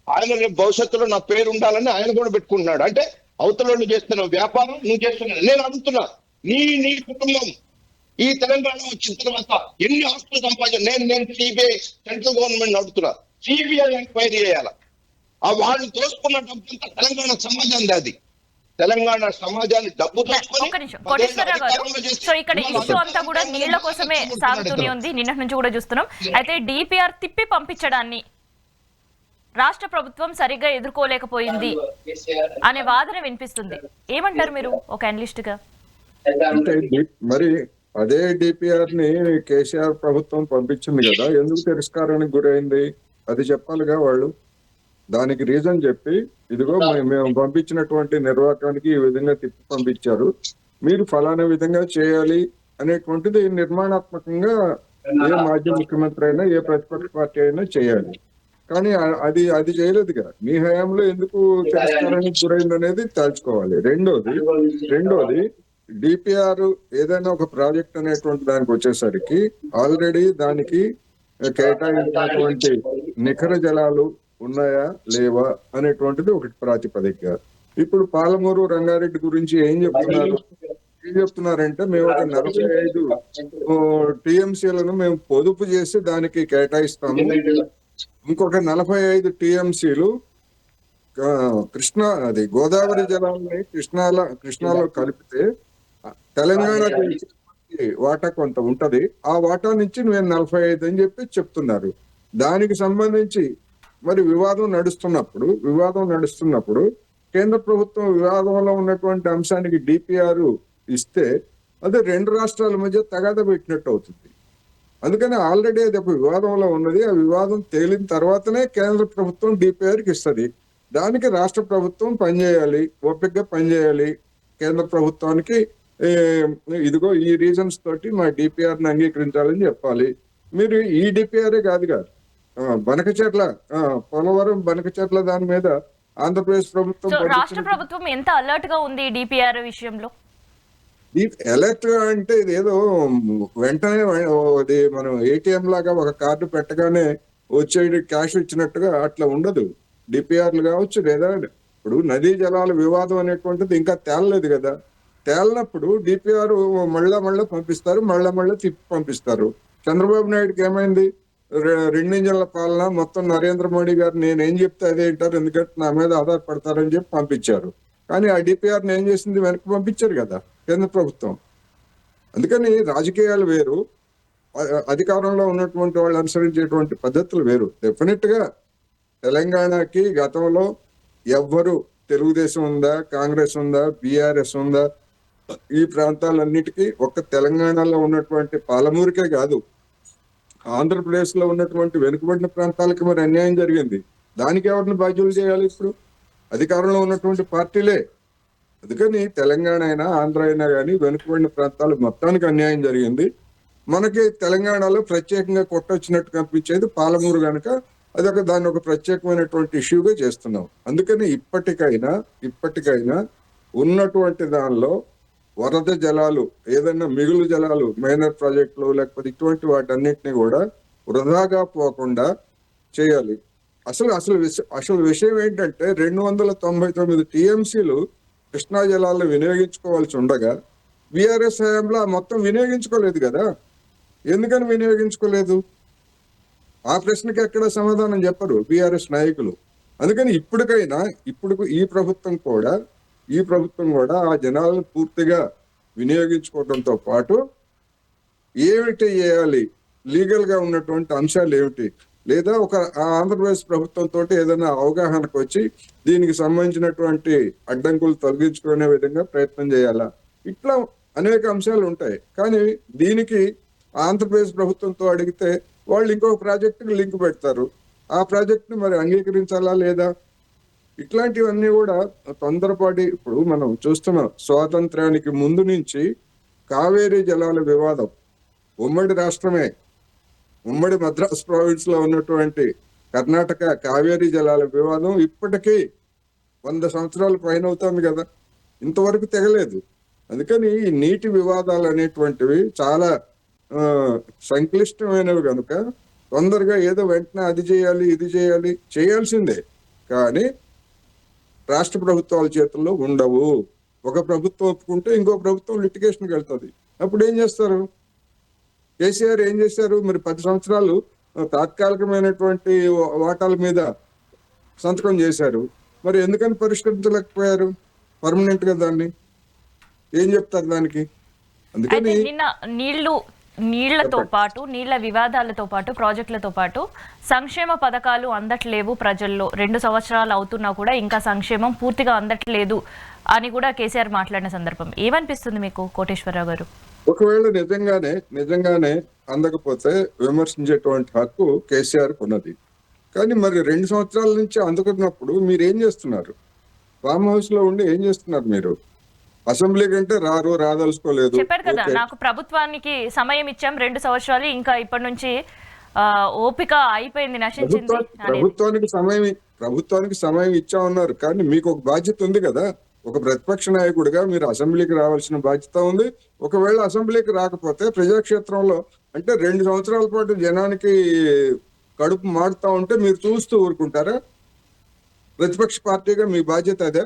ఆయన రేపు భవిష్యత్తులో నా పేరు ఉండాలని ఆయన కూడా పెట్టుకుంటున్నాడు. అంటే అవతల చేస్తున్న వ్యాపారం నువ్వు చేస్తున్నా. నేను అడుగుతున్నా, నీ కుటుంబం ఈ తెలంగాణ వచ్చిన తర్వాత ఎన్ని ఆస్తులు సంపాదించారు? నేను సిబిఐ సెంట్రల్ గవర్నమెంట్ అడుగుతున్నా, సిబిఐ ఎంక్వైరీ చేయాల. ఆ వాళ్ళు దోసుకున్న డబ్బు తెలంగాణ సమాజాన్ని, అది తెలంగాణ సమాజాన్ని డబ్బు సో ఇక్కడ ఇష్యూ అంతా కూడా నీళ్ల కోసమే సాగుతూనే ఉంది, నిన్నటి నుంచి కూడా చూస్తున్నాం. అయితే డిపిఆర్ తిప్పి పంపించడాన్ని రాష్ట్ర ప్రభుత్వం సరిగ్గా ఎదుర్కోలేకపోయింది అనే వాదన వినిపిస్తుంది. ఏమంటారు మీరు ఒక అనలిస్ట్ గా? అంటే మరి అదే డిపిఆర్ ని కేసీఆర్ ప్రభుత్వం పంపించింది కదా, ఎందుకు తిరస్కారానికి గురైంది అది చెప్పాలిగా వాళ్ళు. దానికి రీజన్ చెప్పి, ఇదిగో మేము పంపించినటువంటి నిర్వాహకానికి ఈ విధంగా తిప్పి పంపించారు, మీరు ఫలానా విధంగా చేయాలి అనేటువంటిది నిర్మాణాత్మకంగా ఏ మాజీ ముఖ్యమంత్రి అయినా ఏ ప్రతిపక్ష పార్టీ అయినా చేయాలి. కానీ అది చేయలేదుగా. మీ హయాంలో ఎందుకు తిరస్కారానికి గురైంది అనేది తేల్చుకోవాలి. రెండోది డిపిఆర్ ఏదైనా ఒక ప్రాజెక్ట్ అనేటువంటి దానికి వచ్చేసరికి ఆల్రెడీ దానికి కేటాయించినటువంటి నిఖర జలాలు ఉన్నాయా లేవా అనేటువంటిది ఒకటి ప్రాతిపదిక. ఇప్పుడు పాలమూరు రంగారెడ్డి గురించి ఏం చెప్తున్నారంటే మేము ఒక 45 టీఎంసీలను మేము పొదుపు చేసి దానికి కేటాయిస్తాము, ఇంకొక 45 టీఎంసీలు గోదావరి జలాలని కృష్ణాలో కలిపితే తెలంగాణకు వాటా కొంత ఉంటది, ఆ వాటా నుంచి మేము 45 అని చెప్పి చెప్తున్నారు. దానికి సంబంధించి మరి వివాదం నడుస్తున్నప్పుడు కేంద్ర ప్రభుత్వం వివాదంలో ఉన్నటువంటి అంశానికి డిపిఆర్ ఇస్తే అదే 2 రాష్ట్రాల మధ్య తగాద పెట్టినట్టు అవుతుంది. అందుకని ఆల్రెడీ అది ఒక వివాదంలో ఉన్నది. ఆ వివాదం తేలిన తర్వాతనే కేంద్ర ప్రభుత్వం డిపిఆర్కి ఇస్తుంది. దానికి రాష్ట్ర ప్రభుత్వం పనిచేయాలి, ఓపికగా పనిచేయాలి. కేంద్ర ప్రభుత్వానికి ఇదిగో ఈ రీజన్స్ తోటి మా డిపిఆర్ని అంగీకరించాలని చెప్పాలి. మీరు ఈ డిపిఆర్ఏ కాదుగా, పోలవరం బనకచెట్ల దాని మీద ఆంధ్రప్రదేశ్ ప్రభుత్వం, రాష్ట్ర ప్రభుత్వం ఎంత అలర్ట్ గా ఉంది డిపిఆర్ విషయంలో? అలర్ట్ గా అంటే ఇది ఏదో వెంటనే అది మనం ఏటీఎం లాగా ఒక కార్డు పెట్టగానే వచ్చే క్యాష్ ఇచ్చినట్టుగా అట్లా ఉండదు. డిపిఆర్లు కావచ్చు, లేదా ఇప్పుడు నదీ జలాల వివాదం అనేటువంటిది ఇంకా తేలలేదు కదా. తేలినప్పుడు డిపిఆర్ మళ్ళా పంపిస్తారు, మళ్ళా తిప్పి పంపిస్తారు. చంద్రబాబు నాయుడుకి ఏమైంది? 2 ఇంజన్ల పాలన, మొత్తం నరేంద్ర మోడీ గారు నేనేం చెప్తే అదే అంటారు, ఎందుకంటే నా మీద ఆధారపడతారని చెప్పి పంపించారు. కానీ ఆ డిపిఆర్ని ఏం చేసింది? వెనక్కి పంపించారు కదా కేంద్ర ప్రభుత్వం. అందుకని రాజకీయాలు వేరు, అధికారంలో ఉన్నటువంటి వాళ్ళు అనుసరించేటువంటి పద్ధతులు వేరు. డెఫినెట్ గా తెలంగాణకి గతంలో ఎవ్వరు, తెలుగుదేశం ఉందా, కాంగ్రెస్ ఉందా, బీఆర్ఎస్ ఉందా, ఈ ప్రాంతాలన్నిటికీ ఒక్క తెలంగాణలో ఉన్నటువంటి పాలమూరుకే కాదు, ఆంధ్రప్రదేశ్ లో ఉన్నటువంటి వెనుకబడిన ప్రాంతాలకి మరి అన్యాయం జరిగింది. దానికి ఎవరిని బాధ్యులు చేయాలి? ఇప్పుడు అధికారంలో ఉన్నటువంటి పార్టీలే. అందుకని తెలంగాణ అయినా ఆంధ్ర అయినా కానీ వెనుకబడిన ప్రాంతాలకు మొత్తానికి అన్యాయం జరిగింది. మనకి తెలంగాణలో ప్రత్యేకంగా కొట్టొచ్చినట్టు కనిపించేది పాలమూరు కనుక దాన్ని ఒక ప్రత్యేకమైనటువంటి ఇష్యూగా చేస్తున్నాం. అందుకని ఇప్పటికైనా ఉన్నటువంటి దానిలో వరద జలాలు, ఏదైనా మిగులు జలాలు, మైనర్ ప్రాజెక్టులు లేకపోతే ఇటువంటి వాటన్నిటిని కూడా వృధాగా పోకుండా చేయాలి. అసలు విషయం ఏంటంటే 299 టీఎంసీలు కృష్ణా జలాలను వినియోగించుకోవాల్సి ఉండగా బీఆర్ఎస్ హయాంలో ఆ మొత్తం వినియోగించుకోలేదు కదా. ఎందుకని వినియోగించుకోలేదు? ఆ ప్రశ్నకి ఎక్కడ సమాధానం చెప్పరు బీఆర్ఎస్ నాయకులు. అందుకని ఇప్పటికైనా ఈ ప్రభుత్వం కూడా ఆ జనాలను పూర్తిగా వినియోగించుకోవడంతో పాటు ఏమిటి చేయాలి, లీగల్ గా ఉన్నటువంటి అంశాలు ఏమిటి, లేదా ఒక ఆంధ్రప్రదేశ్ ప్రభుత్వంతో ఏదైనా అవగాహనకు వచ్చి దీనికి సంబంధించినటువంటి అడ్డంకులు తొలగించుకునే విధంగా ప్రయత్నం చేయాలా, ఇట్లా అనేక అంశాలు ఉంటాయి. కానీ దీనికి ఆంధ్రప్రదేశ్ ప్రభుత్వంతో అడిగితే వాళ్ళు ఇంకొక ప్రాజెక్టుకి లింక్ పెడతారు. ఆ ప్రాజెక్టుని మరి అంగీకరించాలా లేదా? ఇట్లాంటివన్నీ కూడా తొందరపాటి. ఇప్పుడు మనం చూస్తున్నాం, స్వాతంత్ర్యానికి ముందు నుంచి కావేరీ జలాల వివాదం ఉమ్మడి రాష్ట్రమే, ఉమ్మడి మద్రాస్ ప్రావిన్స్ లో ఉన్నటువంటి కర్ణాటక కావేరీ జలాల వివాదం ఇప్పటికీ 100 సంవత్సరాల పైన అవుతుంది కదా, ఇంతవరకు తెగలేదు. అందుకని ఈ నీటి వివాదాలు అనేటువంటివి చాలా సంక్లిష్టమైనవి కనుక తొందరగా ఏదో వెంటనే అది చేయాలి ఇది చేయాలి చేయాల్సిందే, కానీ రాష్ట్ర ప్రభుత్వాల చేతుల్లో ఉండవు. ఒక ప్రభుత్వం ఒప్పుకుంటే ఇంకో ప్రభుత్వం లిటిగేషన్కి వెళ్తుంది. అప్పుడు ఏం చేస్తారు? కేసీఆర్ ఏం చేశారు? మరి 10 సంవత్సరాలు తాత్కాలికమైనటువంటి వాటాల మీద సంతకం చేశారు. మరి ఎందుకని పరిష్కరించలేకపోయారు పర్మనెంట్ గా దాన్ని? ఏం చెప్తారు దానికి? అందుకని అయితే నిన్న నీళ్లతో పాటు, నీళ్ల వివాదాలతో పాటు, ప్రాజెక్టులతో పాటు సంక్షేమ పథకాలు అందట్లేవు ప్రజల్లో. 2 సంవత్సరాలు అవుతున్నా కూడా ఇంకా సంక్షేమం పూర్తిగా అందట్లేదు అని కూడా కేసీఆర్ మాట్లాడిన సందర్భం ఏమనిపిస్తుంది మీకు కోటేశ్వరరావు గారు? ఒకవేళ నిజంగానే అందకపోతే విమర్శించేటువంటి హక్కు కేసీఆర్ ఉన్నది. కానీ మరి 2 సంవత్సరాల నుంచి అందుకున్నప్పుడు మీరు ఏం చేస్తున్నారు? ఫామ్ హౌస్ లో ఉండి ఏం చేస్తున్నారు మీరు? అసెంబ్లీ కంటే రాదలుచుకోలేదు. చెప్పారు కదా, నాకు ప్రభుత్వానికి సమయం ఇచ్చాం 2 సంవత్సరాలు, ఇంకా ఇప్పటి నుంచి ఓపిక అయిపోయింది, నశించింది. ప్రభుత్వానికి సమయం ఇచ్చా ఉన్నారు. కానీ మీకు ఒక బాధ్యత ఉంది కదా, ఒక ప్రతిపక్ష నాయకుడిగా మీరు అసెంబ్లీకి రావాల్సిన బాధ్యత ఉంది. ఒకవేళ అసెంబ్లీకి రాకపోతే ప్రజాక్షేత్రంలో అంటే 2 సంవత్సరాల పాటు జనానికి కడుపు మాడుతా ఉంటే మీరు చూస్తూ ఊరుకుంటారా? ప్రతిపక్ష పార్టీగా మీ బాధ్యత అదే.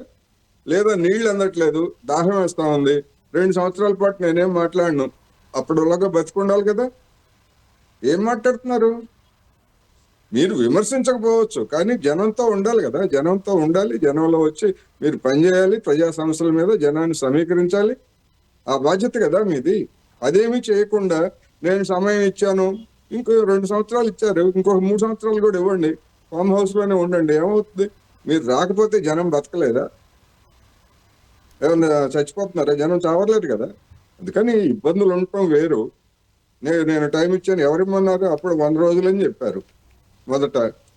లేదా నీళ్లు అందట్లేదు, దాహం వేస్తా ఉంది, 2 సంవత్సరాల పాటు నేనేం మాట్లాడను, అప్పుడులాగా బతుకుండాలి కదా. ఏం మాట్లాడుతున్నారు? మీరు విమర్శించకపోవచ్చు, కానీ జనంతో ఉండాలి కదా, జనంతో ఉండాలి, జనంలో వచ్చి మీరు పనిచేయాలి, ప్రజా సమస్యల మీద జనాన్ని సమీకరించాలి. ఆ బాధ్యత కదా మీది. అదేమీ చేయకుండా నేను సమయం ఇచ్చాను, ఇంకో 2 సంవత్సరాలు ఇచ్చారు, ఇంకొక 3 సంవత్సరాలు కూడా ఇవ్వండి, ఫామ్ హౌస్ లోనే ఉండండి, ఏమవుతుంది? మీరు రాకపోతే జనం బతకలేదా? ఏమన్నా చచ్చిపోతున్నారా? జనం చావట్లేదు కదా. అందుకని ఇబ్బందులు ఉండటం వేరు. నేను టైం ఇచ్చాను, ఎవరిమ్మన్నారు? అప్పుడు 100 రోజులు అని చెప్పారు. మొదట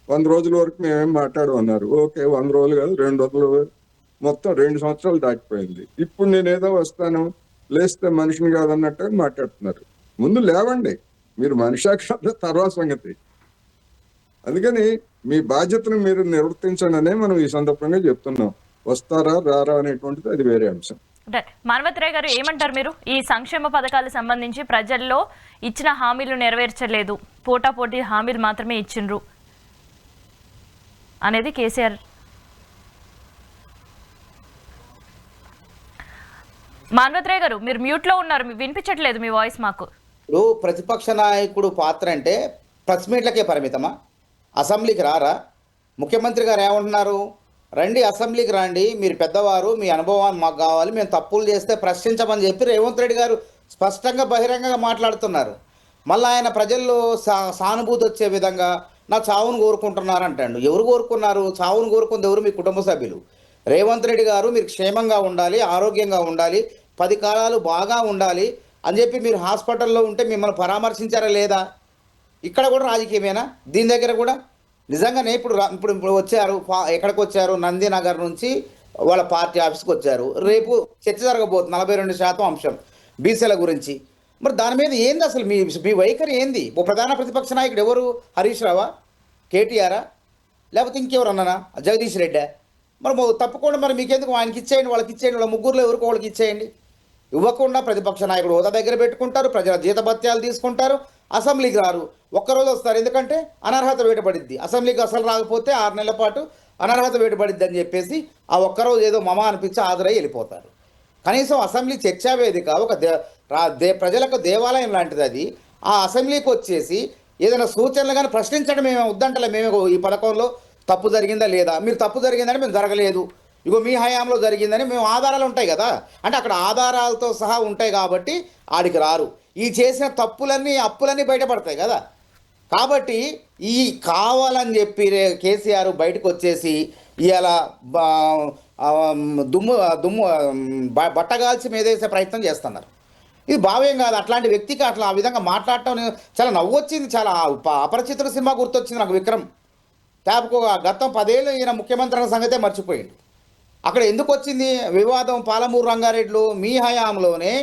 100 రోజుల వరకు మేమేం మాట్లాడమన్నారు. ఓకే, 100 రోజులు కాదు, 200, మొత్తం 2 సంవత్సరాలు దాటిపోయింది. ఇప్పుడు నేనేదో వస్తాను, లేస్తే మనిషిని కాదన్నట్టు మాట్లాడుతున్నారు. ముందు లేవండి, మీరు మనిషా కాదు తర్వాత సంగతి. అందుకని మీ బాధ్యతను మీరు నిర్వర్తించండి మనం ఈ సందర్భంగా చెప్తున్నాం. వస్తారా రారా అనేటువంటిది అది వేరే అంశం. మానవతరాయ్ గారు ఏమంటారు మీరు? ఈ సంక్షేమ పథకాలకు సంబంధించి ప్రజల్లో ఇచ్చిన హామీలు నెరవేర్చలేదు, పోటాపోటీ హామీలు మాత్రమే ఇచ్చిండ్రు అనేది కేసీఆర్. మానవతరాయ్ గారు మీరు మ్యూట్ లో ఉన్నారు, వినిపించట్లేదు మీ వాయిస్ మాకు. ఇప్పుడు ప్రతిపక్ష నాయకుడు పాత్ర అంటే ప్రెస్ మీట్లకే పరిమితమా? అసెంబ్లీకి రారా? ముఖ్యమంత్రి గారు ఏమంటున్నారు? రండి అసెంబ్లీకి రండి, మీరు పెద్దవారు, మీ అనుభవాన్ని మాకు కావాలి, మేము తప్పులు చేస్తే ప్రశ్నించమని చెప్పి రేవంత్ రెడ్డి గారు స్పష్టంగా బహిరంగంగా మాట్లాడుతున్నారు. మళ్ళీ ఆయన ప్రజల్లో సానుభూతి వచ్చే విధంగా నా చావును కోరుకుంటున్నారు అంటాడు. ఎవరు కోరుకున్నారు? చావును కోరుకుంది ఎవరు? మీ కుటుంబ సభ్యులు. రేవంత్ రెడ్డి గారు మీరు క్షేమంగా ఉండాలి, ఆరోగ్యంగా ఉండాలి, 10 కాలాలు బాగా ఉండాలి అని చెప్పి మీరు హాస్పిటల్లో ఉంటే మిమ్మల్ని పరామర్శించారా లేదా? ఇక్కడ కూడా రాజకీయమేనా? దీని దగ్గర కూడా నిజంగానే ఇప్పుడు వచ్చారు, ఎక్కడికి వచ్చారు? నందినగర్ నుంచి వాళ్ళ పార్టీ ఆఫీస్కి వచ్చారు. రేపు చర్చ జరగబోతుంది 42% అంశం బీసీల గురించి. మరి దాని మీద ఏంది అసలు మీ వైఖరి ఏంది? ఓ ప్రధాన ప్రతిపక్ష నాయకుడు ఎవరు? హరీష్ రావా, కేటీఆరా, లేకపోతే ఇంకెవరన్నానా, జగదీష్ రెడ్డా? మరి తప్పకుండా మరి మీకెందుకు ఆయనకి ఇచ్చేయండి, వాళ్ళకి ఇచ్చేయండి, వాళ్ళ ముగ్గురులో ఎవరికి వాళ్ళకి ఇచ్చేయండి. ఇవ్వకుండా ప్రతిపక్ష నాయకుడు హోదా దగ్గర పెట్టుకుంటారు, ప్రజల జీతభత్యాలు తీసుకుంటారు, అసెంబ్లీకి రారు, ఒక్కరోజు వస్తారు. ఎందుకంటే అనర్హత వేటపడిద్ది, అసెంబ్లీకి అసలు రాకపోతే 6 నెలల పాటు అనర్హత వేటపడిద్ది అని చెప్పేసి ఆ ఒక్కరోజు ఏదో మమ అనిపించి హాజరై వెళ్ళిపోతారు. కనీసం అసెంబ్లీ చర్చా వేదిక ఒక ప్రజలకు దేవాలయం లాంటిది అది. ఆ అసెంబ్లీకి వచ్చేసి ఏదైనా సూచనలు కానీ ప్రశ్నించడం మేము వద్దంటలే. మేము ఈ పథకంలో తప్పు జరిగిందా లేదా, మీరు తప్పు జరిగిందని మేము జరగలేదు, ఇగో మీ హయాంలో జరిగిందని మేము ఆధారాలు ఉంటాయి కదా, అంటే అక్కడ ఆధారాలతో సహా ఉంటాయి కాబట్టి ఆడికి రారు. ఈ చేసిన తప్పులన్నీ అప్పులన్నీ బయటపడతాయి కదా. కాబట్టి ఈ కావాలని చెప్పి కేసీఆర్ బయటకు వచ్చేసి ఇలా దుమ్ము దుమ్ము బట్టగాల్చి మీదేసే ప్రయత్నం చేస్తున్నారు. ఇది భావ్యం కాదు. అట్లాంటి వ్యక్తికి అట్లా ఆ విధంగా మాట్లాడటం చాలా నవ్వొచ్చింది. చాలా అపరిచితుల సినిమా గుర్తొచ్చింది నాకు విక్రమ్. ట్యాబ్కు గతం 10 ఏళ్ళు ఈయన ముఖ్యమంత్రి అన్న సంగతే మర్చిపోయింది. అక్కడ ఎందుకు వచ్చింది వివాదం? పాలమూరు రంగారెడ్డిలో మీ హయాంలోనే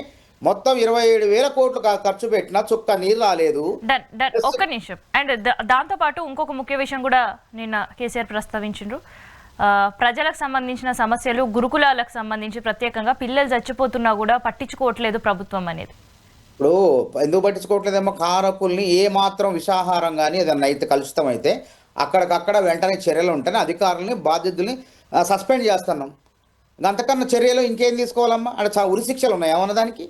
మొత్తం 27,000 కోట్లు ఖర్చు పెట్టినా చుక్క నీరు రాలేదు. ఒక్క నిమిషం. అండ్ దాంతోపాటు ఇంకొక ముఖ్య విషయం కూడా నిన్న కేసీఆర్ ప్రస్తావించారు. ప్రజలకు సంబంధించిన సమస్యలు, గురుకులాలకు సంబంధించి ప్రత్యేకంగా పిల్లలు చచ్చిపోతున్నా కూడా పట్టించుకోవట్లేదు ప్రభుత్వం అనేది. ఇప్పుడు ఎందుకు పట్టించుకోవట్లేదేమో, కారకుల్ని ఏ మాత్రం విషాహారం కానీ ఏదన్నా అయితే కలుషితం అయితే అక్కడికక్కడ వెంటనే చర్యలు ఉంటేనే అధికారులని బాధ్యతల్ని సస్పెండ్ చేస్తున్నాం. అంతకన్నా చర్యలు ఇంకేం తీసుకోవాలమ్మా? అంటే ఉరి శిక్షలు ఉన్నాయి ఏమన్నా దానికి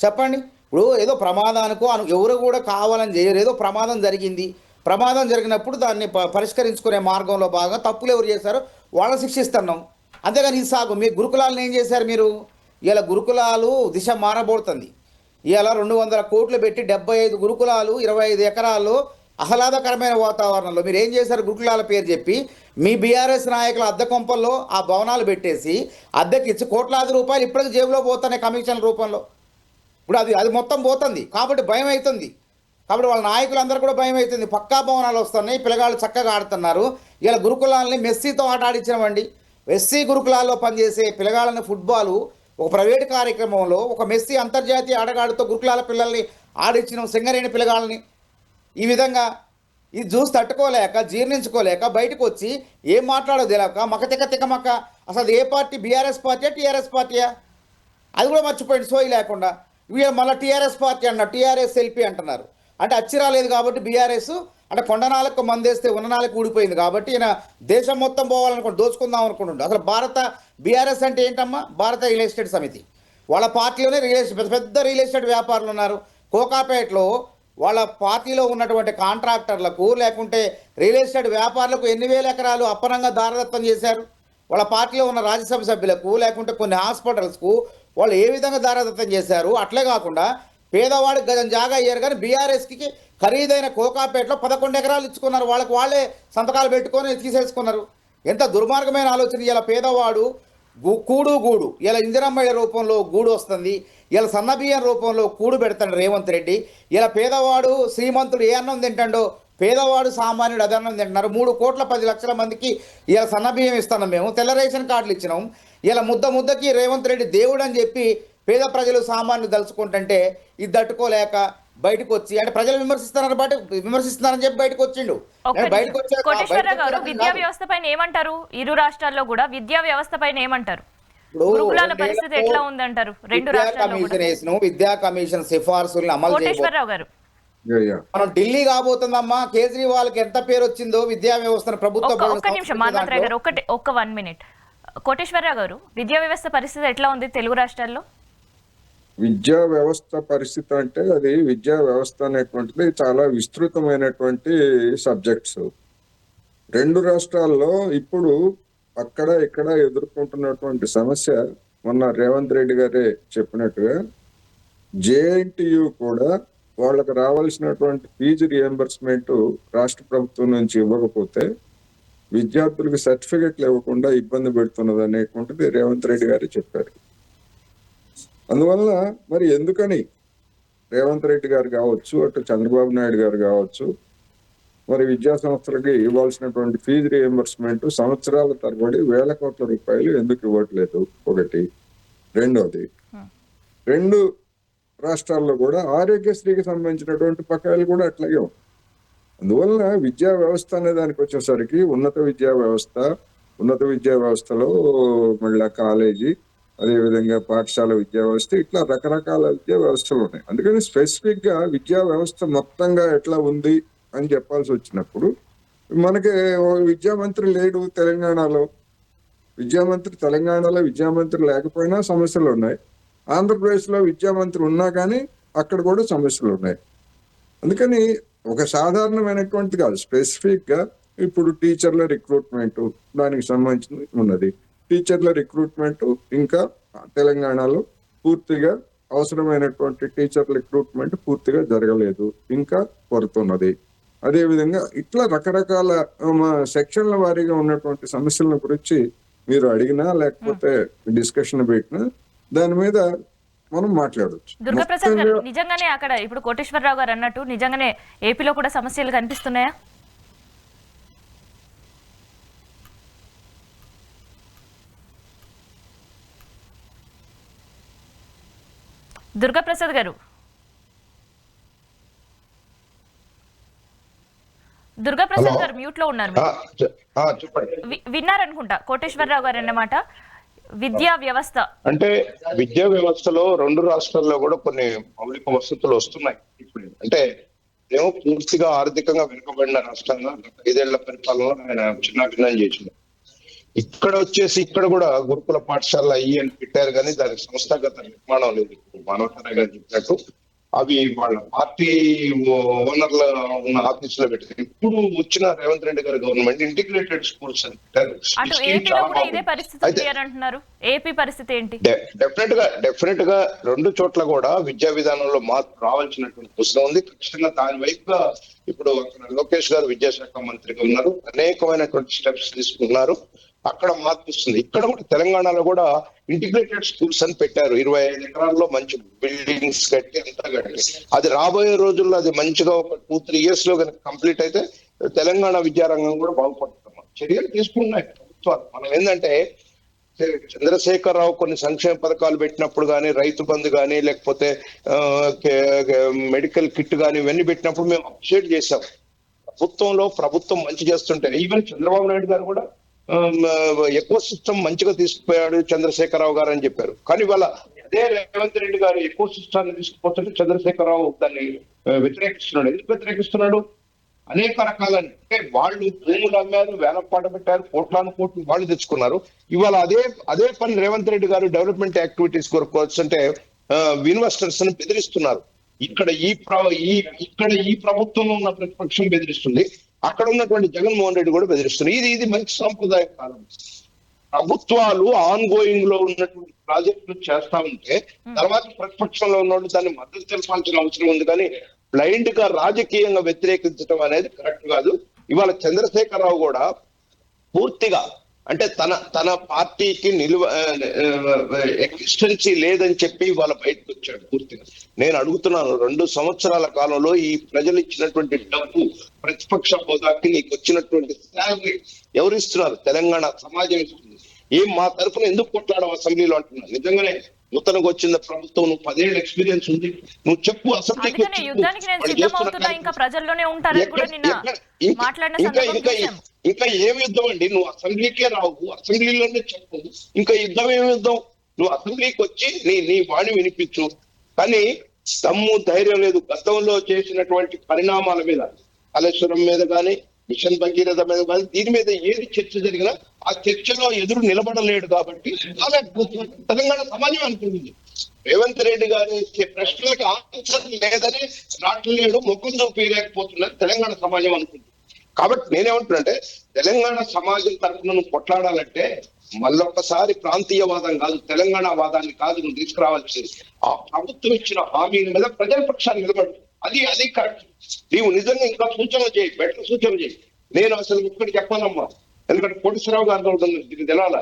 చెప్పండి. ఇప్పుడు ఏదో ప్రమాదానికో ఎవరు కూడా కావాలని చేయరు. ఏదో ప్రమాదం జరిగింది, ప్రమాదం జరిగినప్పుడు దాన్ని పరిష్కరించుకునే మార్గంలో భాగంగా తప్పులు ఎవరు చేశారో వాళ్ళని శిక్షిస్తున్నాం. అంతేగాని ఇది సాగు. మీ గురుకులాలను ఏం చేశారు మీరు? ఇలా గురుకులాలు దిశ మారబోతుంది. ఇలా 200 కోట్లు పెట్టి 75 గురుకులాలు 25 ఎకరాల్లో ఆహ్లాదకరమైన వాతావరణంలో మీరు ఏం చేశారు? గురుకులాల పేరు చెప్పి మీ బీఆర్ఎస్ నాయకుల అద్దె కొంపల్లో ఆ భవనాలు పెట్టేసి అద్దెకిచ్చి కోట్లాది రూపాయలు ఇప్పటికి జేబులో పోతున్నాయి కమిషన్ రూపంలో. ఇప్పుడు అది మొత్తం పోతుంది కాబట్టి భయం అవుతుంది. కాబట్టి వాళ్ళ నాయకులందరూ కూడా భయం అవుతుంది. పక్కా భవనాలు వస్తున్నాయి, పిల్లగాళ్ళు చక్కగా ఆడుతున్నారు. ఇలా గురుకులాలని మెస్సీతో ఆట ఆడించినామండి. మెస్సీ గురుకులాల్లో పనిచేసే పిల్లగాళ్ళని ఫుట్బాలు ఒక ప్రైవేటు కార్యక్రమంలో ఒక మెస్సీ అంతర్జాతీయ ఆటగాడితో గురుకులాల పిల్లల్ని ఆడించిన సింగరేణి పిల్లగాళ్ళని. ఈ విధంగా ఇది చూసి తట్టుకోలేక జీర్ణించుకోలేక బయటకు వచ్చి ఏం మాట్లాడో తెలియక తికమక అసలు ఏ పార్టీ? బీఆర్ఎస్ పార్టీయా టీఆర్ఎస్ పార్టీయా? అది కూడా మర్చిపోయింది సోయి లేకుండా. వీళ్ళు మళ్ళీ టీఆర్ఎస్ పార్టీ అన్నారు, టీఆర్ఎస్ ఎల్పీ అంటున్నారు. అంటే అచ్చి రాలేదు కాబట్టి బీఆర్ఎస్ అంటే కొండనాలకు మందేస్తే ఉన్ననాలకు ఊడిపోయింది కాబట్టి ఈయన దేశం మొత్తం పోవాలనుకుంటు దోచుకుందాం అనుకుంటుండే. అసలు బీఆర్ఎస్ అంటే ఏంటమ్మా? భారత రియల్ ఎస్టేట్ సమితి. వాళ్ళ పార్టీలోనే పెద్ద రియల్ ఎస్టేట్ వ్యాపారులు ఉన్నారు. కోకాపేటలో వాళ్ళ పార్టీలో ఉన్నటువంటి కాంట్రాక్టర్లకు లేకుంటే రియల్ ఎస్టేట్ వ్యాపారులకు ఎన్ని వేల ఎకరాలు అప్పనంగా దారదత్తం చేశారు. వాళ్ళ పార్టీలో ఉన్న రాజ్యసభ సభ్యులకు లేకుంటే కొన్ని హాస్పిటల్స్కు వాళ్ళు ఏ విధంగా దారదత్తం చేశారు. అట్లే కాకుండా పేదవాడికి గజం జాగా అయ్యారు కానీ బీఆర్ఎస్కి ఖరీదైన కోకాపేటలో 11 ఎకరాలు ఇచ్చుకున్నారు. వాళ్ళే సంతకాలు పెట్టుకొని తీసేసుకున్నారు. ఎంత దుర్మార్గమైన ఆలోచన. ఇలా పేదవాడు గూడు ఇలా ఇందిరమ్మ రూపంలో గూడు వస్తుంది, ఇలా సన్నబియ్యం రూపంలో కూడు పెడతాడు రేవంత్ రెడ్డి. ఇలా పేదవాడు శ్రీమంతుడు ఏ అన్నం తింటాడో పేదవాడు సామాన్యుడు అది అన్నం తింటున్నారు. 3,10,00,000 మందికి ఇలా సన్నబియ్యం ఇస్తున్నాం, మేము తెల్ల రేషన్ కార్డులు ఇచ్చినాం. ఇలా ముద్దకి రేవంత్ రెడ్డి దేవుడు అని చెప్పి పేద ప్రజలు సామాన్యులు దలుచుకుంటుంటే ఇది తట్టుకోలేక బయటకు వచ్చి అంటే ప్రజలు విమర్శిస్తున్నారని చెప్పి బయటకు వచ్చిండు. బయటకు కోటేశ్వరరావు గారు విద్యా వ్యవస్థ పైన ఏమంటారు? ఇరు రాష్ట్రాల్లో కూడా విద్యా వ్యవస్థ పైన ఏమంటారు? గురుకులాల పరిస్థితి ఎట్లా ఉందంటారు? రెండు రాష్ట్రాల్లో విద్యా కమిషన్ సిఫార్సులను అమలు కోటేశ్వరరావు గారు మనం ఢిల్లీ కాబోతుందమ్మా. కేజ్రీవాల్ కి ఎంత పేరు వచ్చిందో విద్యా వ్యవస్థను ప్రభుత్వం. ఒక్క నిమిషం మాధవరావు గారు, ఒక్క 1 మినిట్. కోటేశ్వరరావు గారు, విద్యా వ్యవస్థ పరిస్థితి ఎట్లా ఉంది తెలుగు రాష్ట్రాల్లో? విద్యా వ్యవస్థ పరిస్థితి అంటే అది విద్యా వ్యవస్థ అనేటువంటిది చాలా విస్తృతమైనటువంటి సబ్జెక్ట్స్. 2 రాష్ట్రాల్లో ఇప్పుడు అక్కడ ఇక్కడ ఎదుర్కొంటున్నటువంటి సమస్య మొన్న రేవంత్ రెడ్డి గారే చెప్పినట్టుగా జేఎన్టీయు కూడా వాళ్ళకి రావాల్సినటువంటి ఫీజు రియంబర్స్మెంట్ రాష్ట్ర ప్రభుత్వం నుంచి ఇవ్వకపోతే విద్యార్థులకు సర్టిఫికెట్లు ఇవ్వకుండా ఇబ్బంది పెడుతున్నది అనేటువంటిది రేవంత్ రెడ్డి గారు చెప్పారు. అందువల్ల మరి ఎందుకని రేవంత్ రెడ్డి గారు కావచ్చు, అటు చంద్రబాబు నాయుడు గారు కావచ్చు, మరి విద్యా సంస్థలకి ఇవ్వాల్సినటువంటి ఫీజు రియంబర్స్మెంట్ సంవత్సరాల తరబడి వేల కోట్ల రూపాయలు ఎందుకు ఇవ్వట్లేదు? ఒకటి. రెండోది, 2 రాష్ట్రాల్లో కూడా ఆరోగ్యశ్రీకి సంబంధించినటువంటి బకాయిలు కూడా అట్లాగే ఉన్నాయి. అందువలన విద్యా వ్యవస్థ అనే దానికి వచ్చేసరికి ఉన్నత విద్యా వ్యవస్థలో మళ్ళా కాలేజీ, అదేవిధంగా పాఠశాల విద్యా వ్యవస్థ, ఇట్లా రకరకాల విద్యా వ్యవస్థలు ఉన్నాయి. అందుకని స్పెసిఫిక్ గా విద్యా వ్యవస్థ మొత్తంగా ఎట్లా ఉంది అని చెప్పాల్సి వచ్చినప్పుడు మనకి విద్యా మంత్రి లేడు తెలంగాణలో. విద్యామంత్రి తెలంగాణలో విద్యామంత్రి లేకపోయినా సమస్యలు ఉన్నాయి, ఆంధ్రప్రదేశ్లో విద్యామంత్రి ఉన్నా కానీ అక్కడ కూడా సమస్యలు ఉన్నాయి. అందుకని ఒక సాధారణమైనటువంటి కాదు, స్పెసిఫిక్ గా ఇప్పుడు టీచర్ల రిక్రూట్మెంట్ దానికి సంబంధించి ఉన్నది. టీచర్ల రిక్రూట్మెంట్ ఇంకా తెలంగాణలో పూర్తిగా అవసరమైనటువంటి టీచర్ల రిక్రూట్మెంట్ పూర్తిగా జరగలేదు, ఇంకా కొరతున్నది. అదేవిధంగా ఇట్లా రకరకాల సెక్షన్ల వారీగా ఉన్నటువంటి సమస్యల గురించి మీరు అడిగినా లేకపోతే డిస్కషన్ పెట్టినా దాని మీద మనం మాట్లాడవచ్చు. దుర్గాప్రసాద్ గారు, నిజంగానే అక్కడ ఇప్పుడు కోటేశ్వరరావు గారు అన్నట్టు నిజంగానే ఏపీలో కూడా సమస్యలు కనిపిస్తున్నాయా? దుర్గాప్రసాద్ గారు, దుర్గాప్రసాద్ గారు మ్యూట్ లో ఉన్నారు. చెప్పండి. విన్నారనుకుంటా కోటేశ్వరరావు గారు అన్నమాట. విద్యా వ్యవస్థ అంటే విద్యా వ్యవస్థలో 2 రాష్ట్రాల్లో కూడా కొన్ని మౌలిక వసతులు వస్తున్నాయి. ఇప్పుడు అంటే ఏమో పూర్తిగా ఆర్థికంగా వెనుకబడిన రాష్ట్రంగా 5 ఏళ్ల పరిపాలనలో ఆయన చిన్నాభిన్నం చేసింది. ఇక్కడ కూడా గురుకుల పాఠశాల అయ్యి అని పెట్టారు, కానీ దానికి సంస్థాగత నిర్మాణం లేదు. మానవతరాయ్ గారు చెప్పినట్టు అవి వాళ్ళ పార్టీ ఓనర్ల ఉన్న ఆఫీసులో పెట్టారు. ఇప్పుడు వచ్చిన రేవంత్ రెడ్డి గారి గవర్నమెంట్ ఇంటిగ్రేటెడ్ స్కూల్స్ అని పెట్టారు. అటు ఏపీలో కూడా ఇదే పరిస్థితి ఉంది అని అంటున్నారు. ఏపీ పరిస్థితి ఏంటి? డెఫినెట్ గా 2 చోట్ల కూడా విద్యా విధానంలో మార్పు రావాల్సినటువంటి అవసరం ఉంది. ఖచ్చితంగా దాని వైపుగా ఇప్పుడు అక్కడ లోకేష్ గారు విద్యాశాఖ మంత్రిగా ఉన్నారు, అనేకమైనటువంటి స్టెప్స్ తీసుకున్నారు, అక్కడ మార్పు వస్తుంది. ఇక్కడ కూడా తెలంగాణలో కూడా ఇంటిగ్రేటెడ్ స్కూల్స్ అని పెట్టారు. 25 ఎకరాల్లో మంచి బిల్డింగ్స్ కట్టి అంతా కట్టి, అది రాబోయే రోజుల్లో అది మంచిగా ఒక 2-3 years లో కనుక కంప్లీట్ అయితే తెలంగాణ విద్యారంగం కూడా బాగుపడుతున్నాం. చర్యలు తీసుకున్నాయి ప్రభుత్వాలు. మనం ఏంటంటే చంద్రశేఖరరావు కొన్ని సంక్షేమ పథకాలు పెట్టినప్పుడు కానీ, రైతు బంధు కానీ, లేకపోతే మెడికల్ కిట్ కానీ ఇవన్నీ పెట్టినప్పుడు మేము అప్రిషియేట్ చేశాం. ప్రభుత్వం మంచి చేస్తుంటే ఈవెన్ చంద్రబాబు నాయుడు గారు కూడా ఎకో సిస్టమ్ మంచిగా తీసుకుపోయాడు చంద్రశేఖరరావు గారు అని చెప్పారు. కానీ వాళ్ళ అదే రేవంత్ రెడ్డి గారు ఎకో సిస్టాన్ని తీసుకుపోతుంటే చంద్రశేఖరరావు దాన్ని వ్యతిరేకిస్తున్నాడు. ఎందుకు వ్యతిరేకిస్తున్నాడు? అనేక రకాల అంటే వాళ్ళు భూములు అమ్మారు, వేలపాట పెట్టారు, కోట్లు వాళ్ళు తెచ్చుకున్నారు. ఇవాళ అదే పని రేవంత్ రెడ్డి గారు డెవలప్మెంట్ యాక్టివిటీస్ కొరకు అంటే ఇన్వెస్టర్స్ ని బెదిరిస్తున్నారు. ఇక్కడ ఈ ప్రభుత్వంలో ఉన్న ప్రతిపక్షం బెదిరిస్తుంది, అక్కడ ఉన్నటువంటి జగన్మోహన్ రెడ్డి కూడా బెదిరిస్తున్నారు. ఇది మంచి సాంప్రదాయ కాలం. ప్రభుత్వాలు ఆన్ గోయింగ్ లో ఉన్నటువంటి ప్రాజెక్టులు చేస్తా ఉంటే తర్వాత ప్రతిపక్షంలో ఉన్న దాన్ని మద్దతు తెలపాల్సిన అవసరం ఉంది, కానీ బ్లైండ్ గా రాజకీయంగా వ్యతిరేకించడం అనేది కరెక్ట్ కాదు. ఇవాళ చంద్రశేఖరరావు కూడా పూర్తిగా అంటే తన పార్టీకి ఎగ్జిస్టెన్సీ లేదని చెప్పి ఇవాళ బయటకు వచ్చాడు పూర్తిగా. నేను అడుగుతున్నాను, 2 సంవత్సరాల కాలంలో ఈ ప్రజలు ఇచ్చినటువంటి డబ్బు, ప్రతిపక్ష హోదాకి నీకు వచ్చినటువంటి శాలరీ ఎవరు ఇస్తున్నారు? తెలంగాణ సమాజం ఇస్తుంది. మా తరఫున ఎందుకు కొట్లాడవు అసెంబ్లీలో అంటున్నారు. నిజంగానే నూతనగా వచ్చిన ప్రభుత్వం, నువ్వు 10 ఏళ్ళ ఎక్స్పీరియన్స్ ఉంది, నువ్వు చెప్పు అసెంబ్లీకి. ఇంకా ఏమి యుద్ధం అండి? నువ్వు అసెంబ్లీకే రావు, అసెంబ్లీలోనే చెప్పు. ఇంకా యుద్ధం ఏమి యుద్ధం? నువ్వు అసెంబ్లీకి వచ్చి నీ వాణి వినిపించు. కానీ దమ్ము ధైర్యం లేదు. గతంలో చేసినటువంటి పరిణామాల మీద, కాళేశ్వరం మీద కానీ, మిషన్ భగీరథ మీద కానీ, దీని మీద ఏది చర్చ జరిగినా ఆ చర్చలో ఎదురు నిలబడలేడు. కాబట్టి తెలంగాణ సమాజం అనుకుంటుంది రేవంత్ రెడ్డి గారు ప్రశ్నలకు ఆన్సర్ లేదని రావట్లేడు, ముఖం చూపించలేకపోతున్నారు తెలంగాణ సమాజం అనుకుంటుంది. కాబట్టి నేనేమంటున్నానంటే తెలంగాణ సమాజం తరఫున నువ్వు కొట్లాడాలంటే మళ్ళొక్కసారి ప్రాంతీయవాదం కాదు, తెలంగాణ వాదాన్ని కాదు నువ్వు తీసుకురావాల్సింది. ఆ ప్రభుత్వం ఇచ్చిన హామీల మీద ప్రజల పక్షాన్ని నిలబడు. అది కరెక్ట్. నీవు నిజంగా ఇంకా సూచనలు చేయి, బెటర్ సూచనలు చేయి. నేను అసలు ఒక్కటి చెప్పాలమ్మా, ఎందుకంటే కోటేశ్వరరావు గారు దీనికి తెలాల.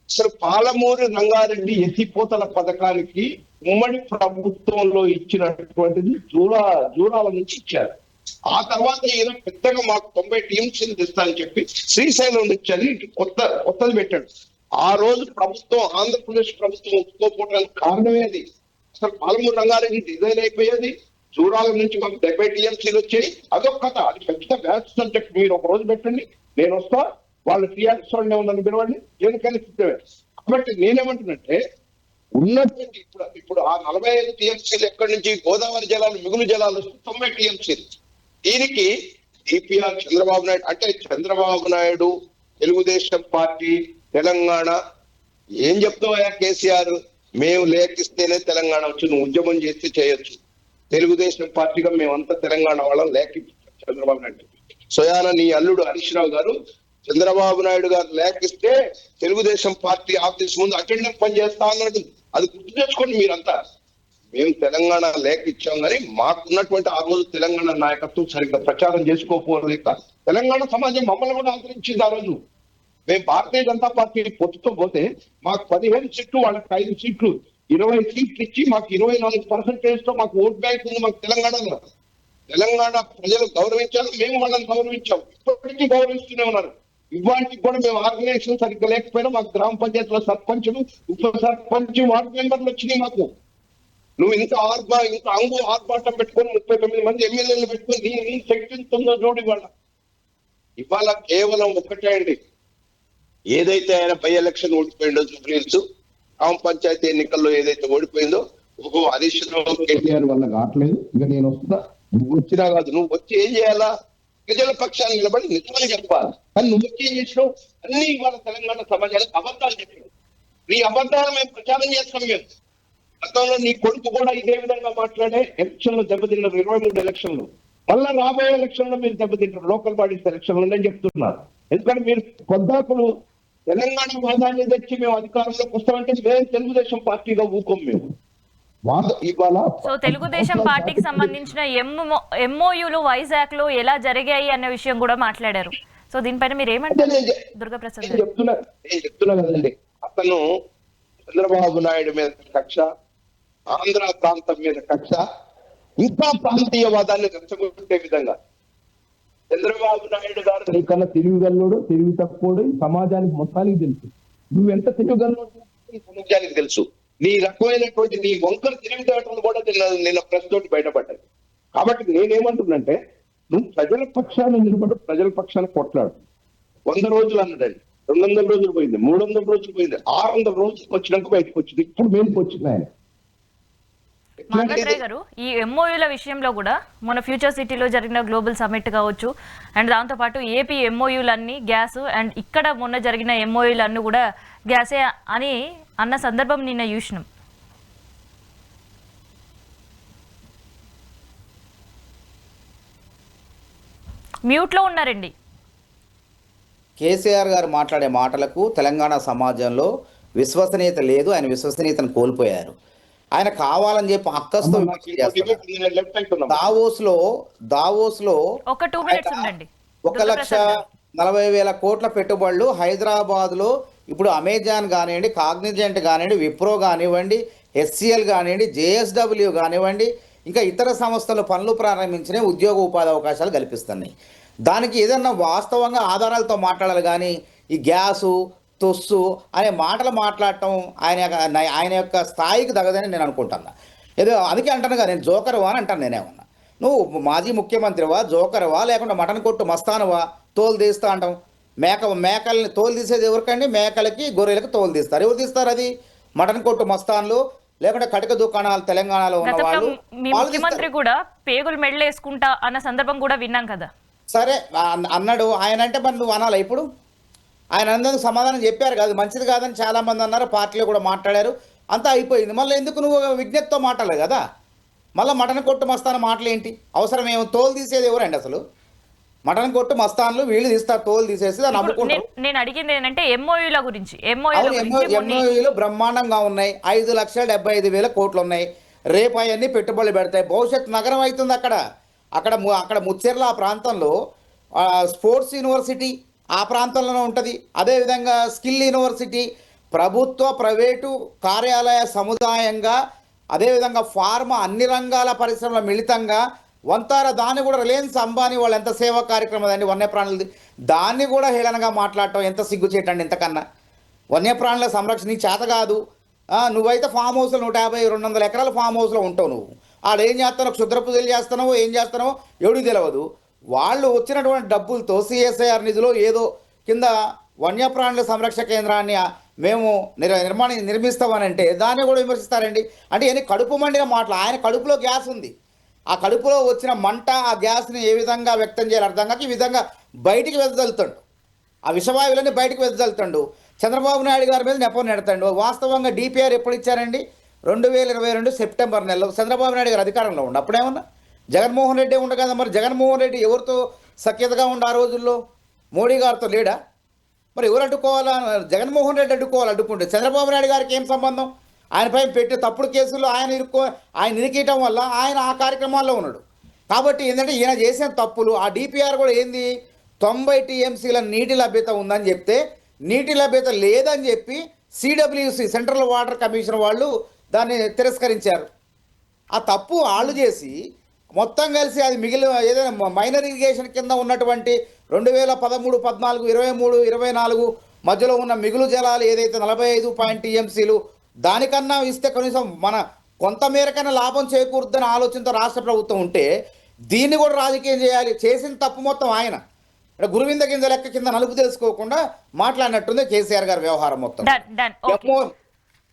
అసలు పాలమూరు రంగారెడ్డి ఎత్తిపోతల పథకానికి ఉమ్మడి ప్రభుత్వంలో ఇచ్చినటువంటిది జూరాల నుంచి ఇచ్చారు. ఆ తర్వాత ఈయన పెద్దగా మాకు 90 టీమ్స్ తెస్తానని చెప్పి శ్రీశైలం నుంచి అని కొత్తది పెట్టాడు. ఆ రోజు ప్రభుత్వం, ఆంధ్రప్రదేశ్ ప్రభుత్వం ఒప్పుకోకపోవడానికి కారణమే అది. అసలు పాలమూరు రంగారెడ్డి డిజైన్ అయిపోయేది, జూరాల నుంచి మాకు 70 టీఎంసీలు వచ్చాయి. అదొక కథ. అది పెద్ద బ్యాచ్ సబ్జెక్ట్. మీరు ఒక రోజు పెట్టండి, నేను వస్తా, వాళ్ళు టీఆర్ఎస్ వాళ్ళని ఉందని పిలవండి, దేనికైనా సిద్ధమే. కాబట్టి నేనేమంటున్నంటే ఉన్నటువంటి ఇప్పుడు ఆ 45 టీఎంసీలు ఎక్కడి నుంచి గోదావరి జలాలు, మిగులు జలాలు 90 టీఎంసీలు. దీనికి డిపిఆర్ చంద్రబాబు నాయుడు అంటే చంద్రబాబు నాయుడు, తెలుగుదేశం పార్టీ, తెలంగాణ ఏం చెప్తావా కేసీఆర్? మేము లేఖిస్తేనే తెలంగాణ వచ్చి నువ్వు ఉద్యమం చేస్తే చేయొచ్చు. తెలుగుదేశం పార్టీగా మేమంతా తెలంగాణ వాళ్ళం లేఖించాం చంద్రబాబు నాయుడు. స్వయాన నీ అల్లుడు హరీష్ రావు గారు చంద్రబాబు నాయుడు గారు లేఖిస్తే తెలుగుదేశం పార్టీ ఆఫీస్ ముందు అటెండెన్స్ పనిచేస్తా అన్నాడు. అది గుర్తు తెచ్చుకోండి మీరంతా. మేము తెలంగాణ లేఖ ఇచ్చాం కానీ మాకున్నటువంటి ఆ రోజు తెలంగాణ నాయకత్వం సరిగ్గా ప్రచారం చేసుకోకపోలేక తెలంగాణ సమాజం మమ్మల్ని కూడా ఆదరించింది. ఆ రోజు మేము భారతీయ జనతా పార్టీ పొత్తుతో పోతే మాకు 15 సీట్లు, వాళ్ళకి 5 సీట్లు, 20 సీట్లు ఇచ్చి మాకు 24% తో మాకు ఓట్ బ్యాంక్ ఉంది మాకు తెలంగాణలో. తెలంగాణ ప్రజలు గౌరవించారు, మేము వాళ్ళని గౌరవించాం, ఇప్పటికీ గౌరవిస్తూనే ఉన్నారు. ఇవాటికి కూడా మేము ఆర్గనైజేషన్ సరిగ్గా లేకపోయినా మాకు గ్రామ పంచాయతీలో సర్పంచులు, ఉప సర్పంచ్, వార్డు మెంబర్లు వచ్చినాయి మాకు. నువ్వు ఇంత ఆర్భాటం పెట్టుకొని 39 మంది ఎమ్మెల్యేలు పెట్టుకొని దీని శక్తి ఉందో చూడు. ఇవాళ కేవలం ఒక్కటే అండి, ఏదైతే ఆయన బై ఎలక్షన్ ఓడిపోయిందో జూబ్లీహిల్స్ గ్రామ పంచాయతీ ఎన్నికల్లో ఏదైతే ఓడిపోయిందో, హరీష్ రావు కేటీఆర్ వల్ల కావట్లేదు, ఇంకా నేను వస్తున్నా, నువ్వు వచ్చినా కాదు, నువ్వు వచ్చి ఏం చేయాలా? ప్రజల పక్షాన్ని నిలబడి నిజమని చెప్పాలి. కానీ నువ్వు వచ్చి ఏం చేసినావు? అన్ని ఇవాళ తెలంగాణ సమాజానికి అబద్ధాలు చెప్పినావు. నీ అబద్ధాలు మేము ప్రచారం చేస్తాం. మేము గతంలో నీ కొడుకు కూడా ఇదే విధంగా మాట్లాడే ఎలక్షన్ లో దెబ్బతిన్నారు. 23 ఎలక్షన్లు, మళ్ళా రాబోయే ఎలక్షన్ లో మీరు దెబ్బతింటారు. లోకల్ బాడీస్ ఎలక్షన్ లో అని చెప్తున్నారు. ఎందుకంటే మీరు కొద్దాకులు తెలంగాణ వాదాన్ని తెచ్చి మేము అధికారంలోకి వస్తామంటే మేము తెలుగుదేశం పార్టీగా ఊకోం. మేము ఇవాళ సో తెలుగుదేశం పార్టీకి సంబంధించిన ఎంఓయూలు వైజాగ్ లో ఎలా జరిగాయి అనే విషయం కూడా మాట్లాడారు. సో దీనిపైన మీరు ఏమంటారు దుర్గాప్రసాద్? నేను చెప్తున్నా కదండి, అతను చంద్రబాబు నాయుడు మీద కక్ష, ఆంధ్ర ప్రాంతం మీద కక్ష, ఇంకా ప్రాంతీయవాదాన్ని రెచ్చగొట్టే విధంగా. చంద్రబాబు నాయుడు గారు నీకన్నా తెలివిగల్లోడు, తెలివి తక్కువడు సమాజానికి మొత్తానికి తెలుసు. నువ్వెంత తెలివిగల్లోడు సమాజానికి తెలుసు. నీ రకమైనటువంటి నీ వంకర తెలివితేటలు కూడా నిన్న ప్రెస్ తోటి బయటపడ్డాయి. కాబట్టి నేనేమంటున్నంటే, నువ్వు ప్రజల పక్షాన్ని నిలబడి ప్రజల పక్షాన్ని కొట్లాడు. 100 రోజులు అన్నదండి, 200 రోజులు పోయింది, 300 రోజులు పోయింది, 600 రోజులకు వచ్చినాక బయటకు వచ్చింది. ఇప్పుడు మేలుకు వచ్చింది ఆయన. మాంగత్రాయ్ గారు, ఈ ఎంఓయూల విషయంలో కూడా మన ఫ్యూచర్ సిటీలో జరిగిన గ్లోబల్ సమ్మిట్ కావచ్చు, అండ్ దాంతోపాటు ఏపీ ఎంఓయూలన్నీ గ్యాస్, అండ్ ఇక్కడ మొన్న జరిగిన ఎంఓయూలన్నీ కూడా గ్యాసే అని అన్న సందర్భం నిన్న చూసినాం. మ్యూట్లో ఉన్నారండి. కేసీఆర్ గారు మాట్లాడే మాటలకు తెలంగాణ సమాజంలో విశ్వసనీయత లేదు. ఆయన విశ్వసనీయతను కోల్పోయారు. ఆయన కావాలని చెప్పి అక్కస్తో దావోస్లో ఒక 2 మినిట్స్ ఉండండి. 1,40,000 కోట్ల పెట్టుబడులు హైదరాబాద్లో ఇప్పుడు అమెజాన్ కానివ్వండి, కాగ్నిజెంట్ కానివ్వండి, విప్రో కానివ్వండి, HCL కానివ్వండి, JSW కానివ్వండి, ఇంకా ఇతర సంస్థలు పనులు ప్రారంభించిన ఉద్యోగ ఉపాధి అవకాశాలు కల్పిస్తున్నాయి. దానికి ఏదన్నా వాస్తవంగా ఆధారాలతో మాట్లాడాలి కానీ ఈ గ్యాసు తొస్సు అనే మాటలు మాట్లాడటం ఆయన యొక్క స్థాయికి తగదని నేను అనుకుంటున్నా. ఏదో అందుకే అంటాను కదా, నేను జోకర్వా అని అంటాను. నేనేమన్నా నువ్వు మాజీ ముఖ్యమంత్రివా, జోకర్వా, లేకుండా మటన్ కొట్టు మస్తానువా, తోలు తీస్తా అంటాం. మేకల్ని తోలు తీసేది ఎవరికండి? మేకలకి గొర్రెలకు తోలు తీస్తారు. ఎవరు తీస్తారు? అది మటన్ కొట్టు మస్తాన్లు, లేకుంటే కటిక దుకాణాలు తెలంగాణలో ఉన్న వాళ్ళు. ముఖ్యమంత్రి కూడా పేగులు మెడలేసుకుంటా అన్న సందర్భం కూడా విన్నాం కదా. సరే అన్నాడు ఆయన, అంటే మరి నువ్వు అనాలా? ఇప్పుడు ఆయన అందరికి సమాధానం చెప్పారు కాదు, మంచిది కాదని చాలామంది అన్నారు, పార్టీలో కూడా మాట్లాడారు, అంతా అయిపోయింది. మళ్ళీ ఎందుకు నువ్వు విజ్ఞప్తితో మాట్లాడలేదు కదా? మళ్ళీ మటన్ కొట్టు మస్తాను మాటలు ఏంటి అవసరం? ఏమో తోలు తీసేది ఎవరండి అసలు? మటన్ కొట్టు మస్తాన్లు వీళ్ళు తీస్తారు, తోలు తీసేసి దాన్ని అమ్ముకుంటారు. నేను అడిగింది ఏంటంటే ఎంఓయూల గురించి. ఎంఓయూలు బ్రహ్మాండంగా ఉన్నాయి. 5,75,000 కోట్లు ఉన్నాయి. రేపు అవన్నీ పెట్టుబడులు పెడతాయి. భవిష్యత్ నగరం అవుతుంది అక్కడ ముచ్చెర్ల ఆ ప్రాంతంలో స్పోర్ట్స్ యూనివర్సిటీ ఆ ప్రాంతంలోనే ఉంటుంది. అదేవిధంగా స్కిల్ యూనివర్సిటీ, ప్రభుత్వ ప్రైవేటు కార్యాలయ సముదాయంగా, అదేవిధంగా ఫార్మా, అన్ని రంగాల పరిశ్రమల మిళితంగా వంతార దాన్ని కూడా రిలయన్స్ అంబానీ వాళ్ళు ఎంత సేవా కార్యక్రమం అండి వన్యప్రాణులది, దాన్ని కూడా హేళనగా మాట్లాడటం ఎంత సిగ్గుచేటండి ఇంతకన్నా. వన్యప్రాణుల సంరక్షణ నీ చేత కాదు. నువ్వైతే ఫామ్ హౌస్లో 150-200 ఎకరాల ఫామ్ హౌస్లో ఉంటావు. నువ్వు ఆడేం చేస్తున్నావు? క్షుద్ర పూజలు చేస్తున్నావో ఏం చేస్తున్నావో ఎవడికి తెలియదు. వాళ్ళు వచ్చినటువంటి డబ్బులతో CSIR నిధిలో ఏదో కింద వన్యప్రాణుల సంరక్షణ కేంద్రాన్ని మేము నిర్మిస్తామనంటే దాన్ని కూడా విమర్శిస్తారండి. అంటే ఎన్ని కడుపు మండిన మాటలు. ఆయన కడుపులో గ్యాస్ ఉంది. ఆ కడుపులో వచ్చిన మంట, ఆ గ్యాస్ని ఏ విధంగా వ్యక్తం చేయాలి అర్థం కాక ఈ విధంగా బయటికి వెదజల్లుతాడు. ఆ విషవాయువులన్నీ బయటికి వెదజల్లుతాడు. చంద్రబాబు నాయుడు గారి మీద నెపం నెడతాడు. వాస్తవంగా డిపిఆర్ ఎప్పుడు ఇచ్చారండి? 2022 సెప్టెంబర్ నెలలో చంద్రబాబు నాయుడు గారు అధికారంలో ఉండి అప్పుడేమన్నా జగన్మోహన్ రెడ్డి ఉండ కదా. మరి జగన్మోహన్ రెడ్డి ఎవరితో సఖ్యతగా ఉండి ఆ రోజుల్లో? మోడీ గారితో లేడా? మరి ఎవరు అడ్డుకోవాలా? జగన్మోహన్ రెడ్డి అడ్డుకుంటే చంద్రబాబు నాయుడు గారికి ఏం సంబంధం? ఆయనపై పెట్టే తప్పుడు కేసుల్లో ఆయన ఇరికియటం వల్ల ఆయన ఆ కార్యక్రమాల్లో ఉన్నాడు. కాబట్టి ఏంటంటే ఈయన చేసిన తప్పులు, ఆ డిపిఆర్ కూడా ఏంది, 90 టీఎంసీల నీటి లభ్యత ఉందని చెప్తే నీటి లభ్యత లేదని చెప్పి సిడబ్ల్యూసి సెంట్రల్ వాటర్ కమిషన్ వాళ్ళు దాన్ని తిరస్కరించారు. ఆ తప్పు వాళ్ళు చేసి మొత్తం కలిసి అది ఏదైనా మైనర్ ఇరిగేషన్ కింద ఉన్నటువంటి 2013, 14, 23, 24 మధ్యలో ఉన్న మిగులు జలాలు ఏదైతే 45 టీఎంసీలు దానికన్నా ఇస్తే కనీసం మన కొంత మేరకైనా లాభం చేకూరుద్దని ఆలోచనతో రాష్ట్ర ప్రభుత్వం ఉంటే దీన్ని కూడా రాజకీయం చేయాలి. చేసిన తప్పు మొత్తం ఆయన గురువింద కింద లెక్క కింద నలుపు తెలుసుకోకుండా మాట్లాడినట్టుంది కేసీఆర్ గారి వ్యవహారం మొత్తం.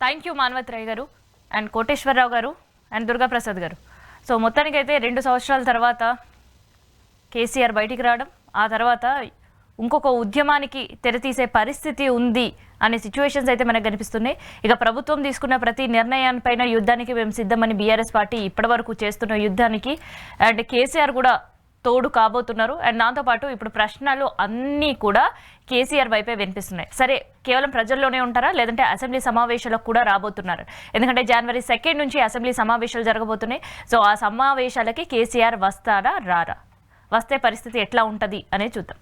థ్యాంక్ యూ మానవత్ రాయ్ గారు అండ్ కోటేశ్వరరావు గారు అండ్ దుర్గాప్రసాద్ గారు. సో మొత్తానికైతే 2 సంవత్సరాల తర్వాత కేసీఆర్ బయటికి రావడం, ఆ తర్వాత ఇంకొక ఉద్యమానికి తెరతీసే పరిస్థితి ఉంది అనే సిచ్యువేషన్స్ అయితే మనకు కనిపిస్తున్నాయి. ఇక ప్రభుత్వం తీసుకున్న ప్రతి నిర్ణయానిపైన యుద్ధానికి మేము సిద్ధమని బీఆర్ఎస్ పార్టీ ఇప్పటివరకు చేస్తున్న యుద్ధానికి అండ్ కేసీఆర్ కూడా తోడు కాబోతున్నారు. అండ్ దాంతోపాటు ఇప్పుడు ప్రశ్నలు అన్నీ కూడా కేసీఆర్ వైపే వినిపిస్తున్నాయి. సరే, కేవలం ప్రజల్లోనే ఉంటారా లేదంటే అసెంబ్లీ సమావేశాలకు కూడా రాబోతున్నారు? ఎందుకంటే January 2 నుంచి అసెంబ్లీ సమావేశాలు జరగబోతున్నాయి. సో ఆ సమావేశాలకి కేసీఆర్ వస్తారా రారా? వస్తే పరిస్థితి ఎట్లా ఉంటుంది అనేది చూద్దాం.